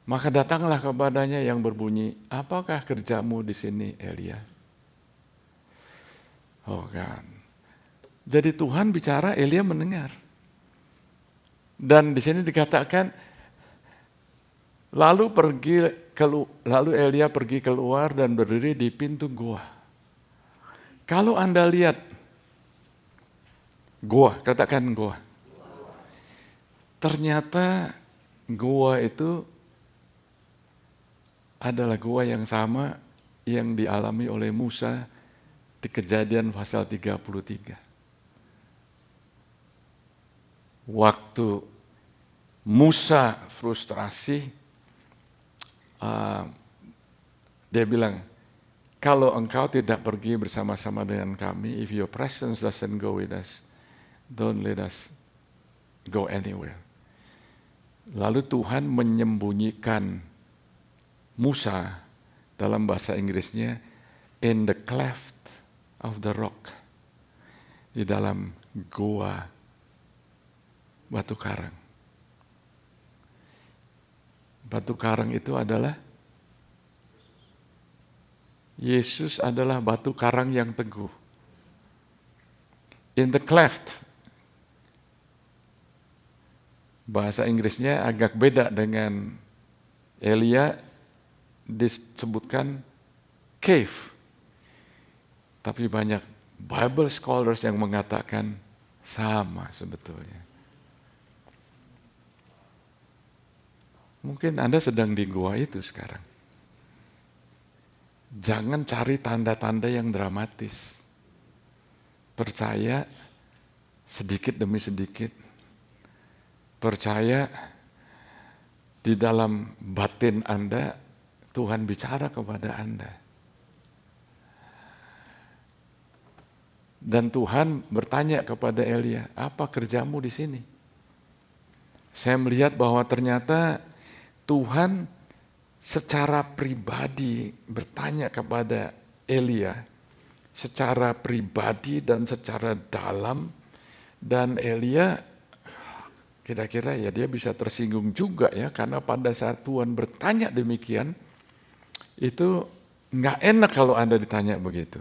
Maka datanglah kepadanya yang berbunyi, apakah kerjamu di sini, Elia? Oh God. Jadi Tuhan bicara, Elia mendengar. Dan di sini dikatakan, lalu Elia pergi keluar dan berdiri di pintu gua. Kalau Anda lihat Goa, katakan goa. Ternyata goa itu adalah goa yang sama yang dialami oleh Musa di Kejadian pasal 33. Waktu Musa frustrasi, dia bilang, kalau engkau tidak pergi bersama-sama dengan kami, if your presence doesn't go with us, don't let us go anywhere. Lalu Tuhan menyembunyikan Musa, dalam bahasa Inggrisnya, in the cleft of the rock, di dalam goa batu karang. Batu karang itu adalah Yesus, adalah batu karang yang teguh. In the cleft, bahasa Inggrisnya agak beda dengan Elia, disebutkan cave. Tapi banyak Bible scholars yang mengatakan sama sebetulnya. Mungkin Anda sedang di gua itu sekarang. Jangan cari tanda-tanda yang dramatis. Percaya sedikit demi sedikit. Percaya di dalam batin Anda, Tuhan bicara kepada Anda. Dan Tuhan bertanya kepada Elia, apa kerjamu di sini? Saya melihat bahwa ternyata Tuhan secara pribadi bertanya kepada Elia, secara pribadi dan secara dalam, dan Elia kira-kira ya dia bisa tersinggung juga ya, karena pada saat Tuhan bertanya demikian, itu nggak enak kalau Anda ditanya begitu.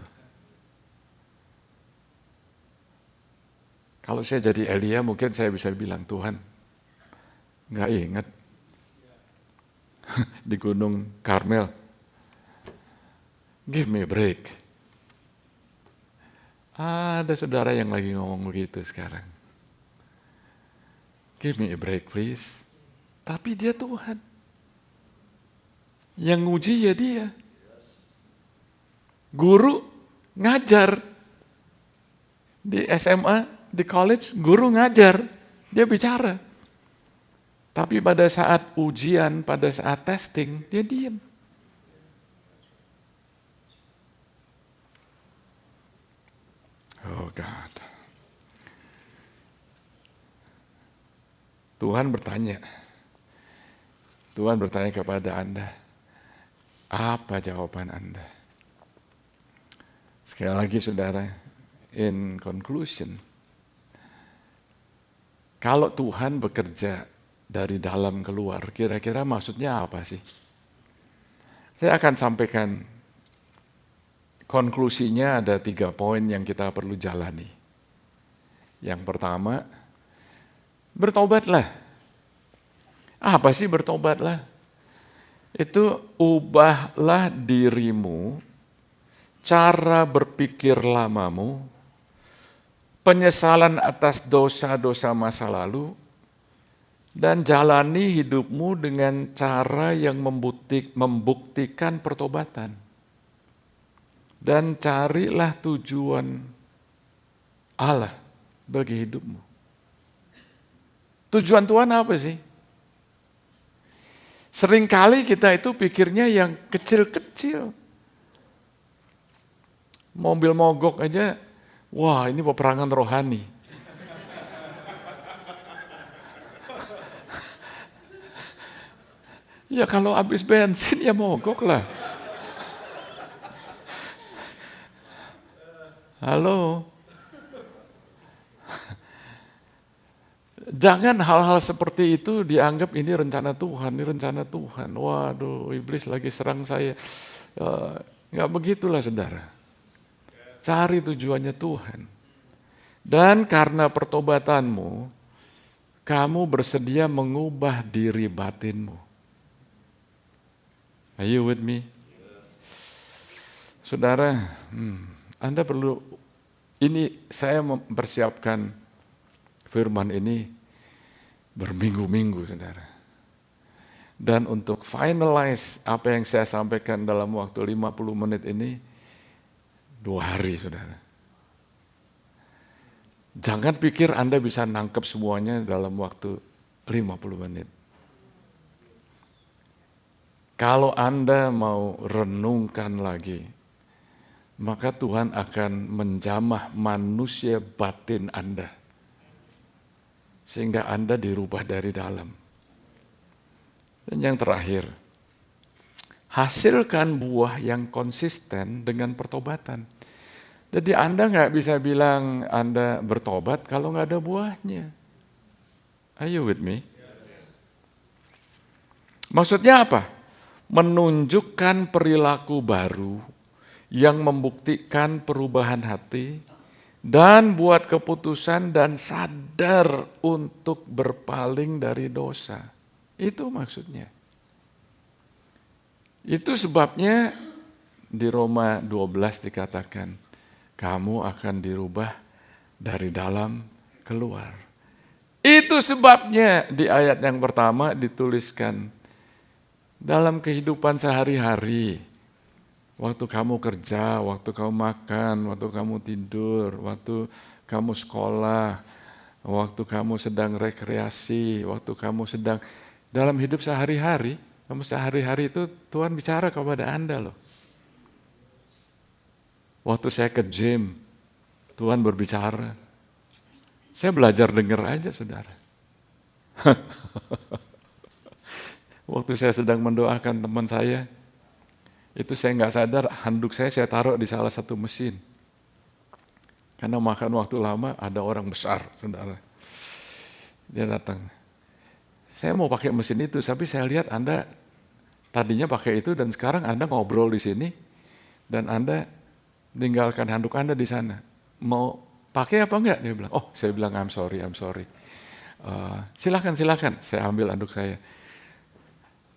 Kalau saya jadi Elia mungkin saya bisa bilang, Tuhan, nggak ingat di Gunung Karmel, give me a break. Ada saudara yang lagi ngomong begitu sekarang. Give me a break please. Tapi dia Tuhan. Yang nguji ya dia. Guru ngajar. Di SMA, di college, guru ngajar. Dia bicara. Tapi pada saat ujian, pada saat testing, dia diam. Oh God. Tuhan bertanya kepada Anda, apa jawaban Anda? Sekali lagi saudara, in conclusion, kalau Tuhan bekerja dari dalam keluar, kira-kira maksudnya apa sih? Saya akan sampaikan konklusinya, ada 3 poin yang kita perlu jalani. Yang pertama, bertobatlah. Apa sih bertobatlah? Itu ubahlah dirimu, cara berpikir lamamu, penyesalan atas dosa-dosa masa lalu, dan jalani hidupmu dengan cara yang membuktikan pertobatan. Dan carilah tujuan Allah bagi hidupmu. Tujuan Tuhan apa sih? Seringkali kita itu pikirnya yang kecil-kecil. Mobil mogok aja, wah ini peperangan rohani. Ya kalau habis bensin ya mogok lah. Halo. Jangan hal-hal seperti itu dianggap ini rencana Tuhan, ini rencana Tuhan. Waduh, iblis lagi serang saya. Nggak begitulah saudara. Cari tujuannya Tuhan. Dan karena pertobatanmu, kamu bersedia mengubah diri batinmu. Are you with me? Saudara, Anda perlu, ini saya mempersiapkan firman ini berminggu-minggu, saudara. Dan untuk finalize apa yang saya sampaikan dalam waktu 50 menit ini, 2 hari, saudara. Jangan pikir Anda bisa nangkep semuanya dalam waktu 50 menit. Kalau Anda mau renungkan lagi, maka Tuhan akan menjamah manusia batin Anda. Sehingga Anda dirubah dari dalam. Dan yang terakhir, hasilkan buah yang konsisten dengan pertobatan. Jadi Anda nggak bisa bilang Anda bertobat kalau nggak ada buahnya. Are you with me? Maksudnya apa? Menunjukkan perilaku baru yang membuktikan perubahan hati dan buat keputusan dan sadar untuk berpaling dari dosa. Itu maksudnya. Itu sebabnya di Roma 12 dikatakan, kamu akan dirubah dari dalam keluar. Itu sebabnya di ayat yang pertama dituliskan, dalam kehidupan sehari-hari, waktu kamu kerja, waktu kamu makan, waktu kamu tidur, waktu kamu sekolah, waktu kamu sedang rekreasi, waktu kamu sedang dalam hidup sehari-hari, kamu sehari-hari itu Tuhan bicara kepada Anda loh. Waktu saya ke gym, Tuhan berbicara. Saya belajar dengar aja, saudara. Waktu saya sedang mendoakan teman saya, itu saya nggak sadar handuk saya taruh di salah satu mesin. Karena makan waktu lama, ada orang besar, saudara. Dia datang. Saya mau pakai mesin itu, tapi saya lihat Anda tadinya pakai itu dan sekarang Anda ngobrol di sini dan Anda tinggalkan handuk Anda di sana. Mau pakai apa enggak? Dia bilang, saya bilang I'm sorry. Silakan. Saya ambil handuk saya.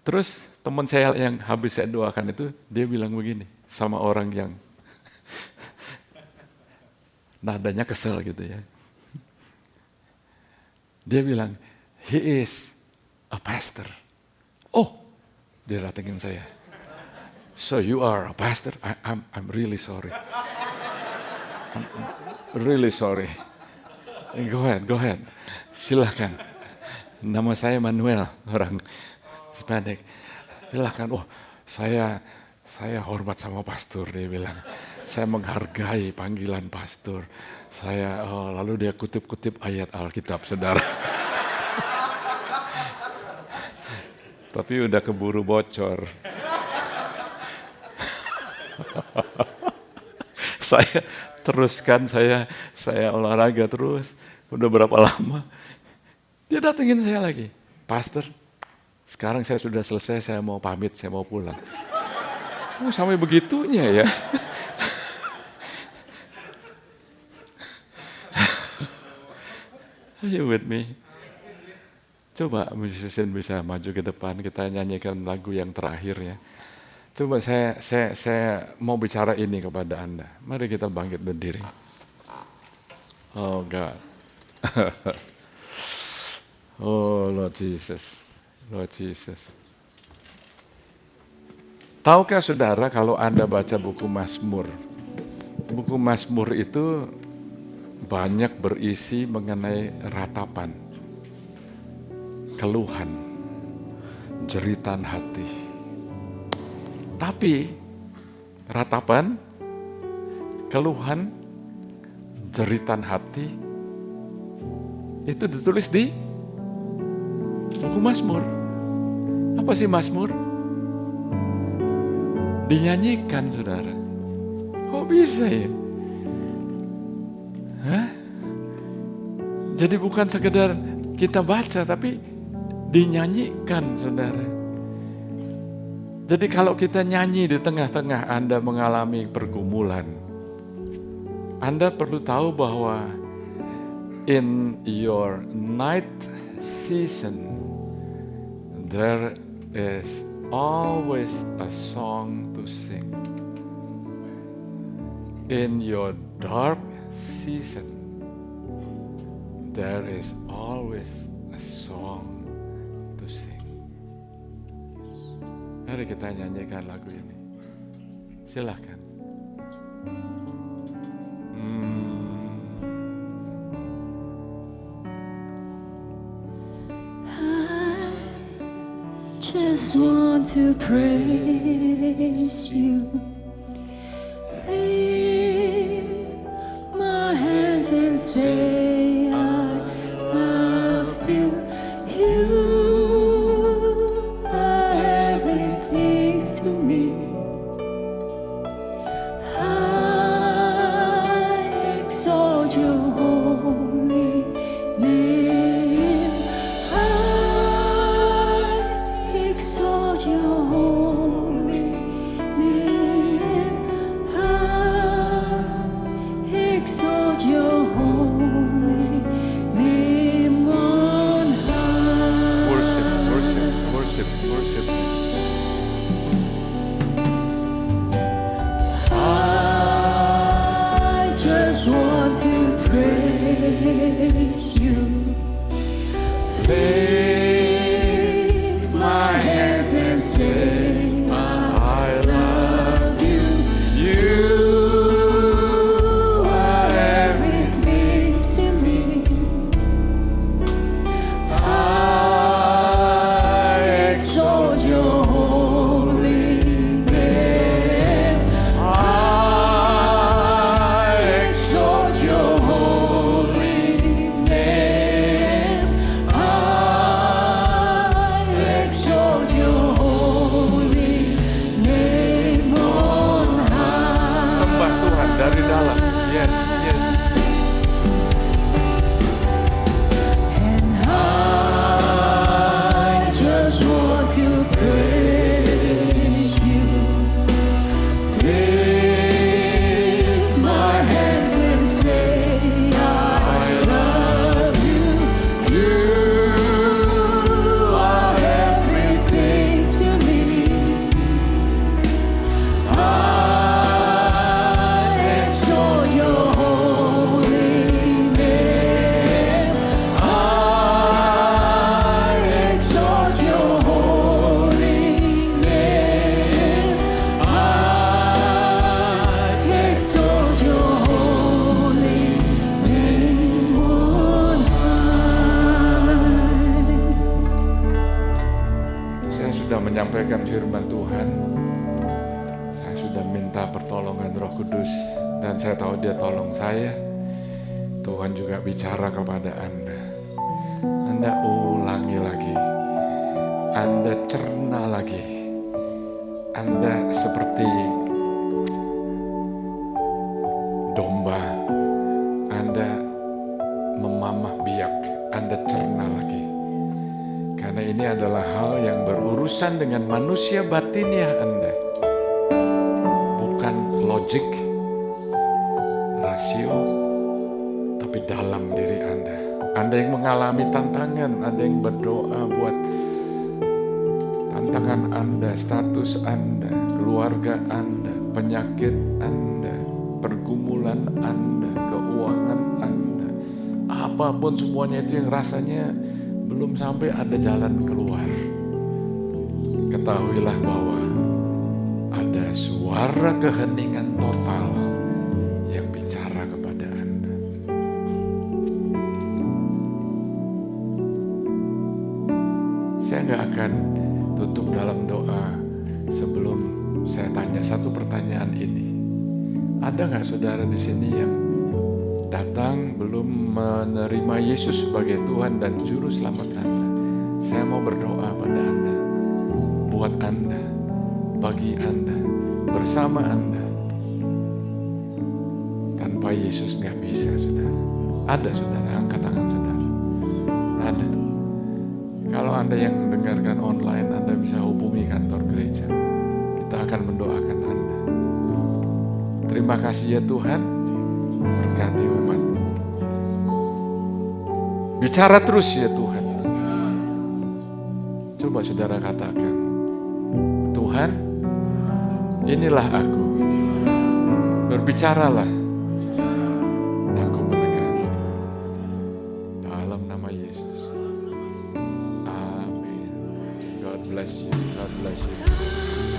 Terus teman saya yang habis saya doakan itu, dia bilang begini sama orang yang nadanya kesel gitu ya. Dia bilang, he is a pastor. Dia datengin saya. So you are a pastor? I'm really sorry. I'm really sorry. Go ahead. Silahkan. Nama saya Manuel, orang Hispanic. Silahkan. Saya hormat sama pastor, dia bilang. Saya menghargai panggilan pastor. Lalu dia kutip-kutip ayat Alkitab, saudara. Tapi udah keburu bocor. Saya teruskan, saya olahraga terus. Udah berapa lama, dia datengin saya lagi. Pastor, sekarang saya sudah selesai, saya mau pamit, saya mau pulang. Sampai begitunya ya. Are you with me? Coba musician bisa maju ke depan, kita nyanyikan lagu yang terakhir ya. Coba saya mau bicara ini kepada Anda. Mari kita bangkit berdiri. Oh God. Oh Lord Jesus. Tahukah saudara kalau Anda baca buku Mazmur itu banyak berisi mengenai ratapan, keluhan, jeritan hati. Tapi ratapan, keluhan, jeritan hati itu ditulis di buku Mazmur. Apa sih Mazmur? Dinyanyikan, saudara. Kok bisa ya? Jadi bukan sekedar kita baca, tapi dinyanyikan, saudara. Jadi kalau kita nyanyi di tengah-tengah Anda mengalami pergumulan, Anda perlu tahu bahwa in your night season, there is always a song to sing. In your dark season, there is always a song to sing. Mari kita nyanyikan lagu ini. Silahkan.
Just want to praise you. Lift my hands and say I love you. You are everything to me. I exalt your holy name. Exalt your holy name. Exalt your holy name on high.
Worship, worship, worship, worship.
I just want to praise you. Lift my hands and say I love you. You are everything to me. I exalt your holy name. I exalt your holy name. I exalt your holy name on high.
Sembah Tuhan dari dalam. Yes, yes.
And I just want to praise you. Lift my hands and say I love you. You are everything to me. I exalt your holy name. I exalt your holy name. I exalt your holy name on high.
Saya sudah menyampaikan firman Tuhan. Saya sudah minta pertolongan Roh Kudus dan saya tahu Dia tolong saya. Tuhan juga bicara kepada Anda. Anda ulangi lagi. Anda cerna lagi. Anda seperti domba. Anda memamah biak. Anda cerna lagi. Karena ini adalah hal yang berurusan dengan manusia batiniah Anda. Bukan logik, rasio, tapi dalam diri Anda. Anda yang mengalami tantangan, Anda yang berdoa buat tantangan Anda, status Anda, keluarga Anda, penyakit Anda, pergumulan Anda, keuangan Anda. Apapun semuanya itu yang rasanya belum sampai ada jalan keluar. Ketahuilah bahwa ada suara keheningan total yang bicara kepada Anda. Saya nggak akan tutup dalam doa sebelum saya tanya satu pertanyaan ini. Ada nggak saudara di sini yang datang belum menerima Yesus sebagai Tuhan dan Juru Selamat Anda? Saya mau berdoa pada Anda, buat Anda, bagi Anda, bersama Anda. Tanpa Yesus nggak bisa, saudara. Ada saudara, angkat tangan saudara. Ada. Kalau Anda yang mendengarkan online, Anda bisa hubungi kantor gereja. Kita akan mendoakan Anda. Terima kasih ya Tuhan, berkati umat-Mu. Bicara terus ya Tuhan. Coba saudara katakan, Tuhan, inilah aku. Berbicaralah. Aku mendengar. nama Yesus. Amin. God bless you. God bless you.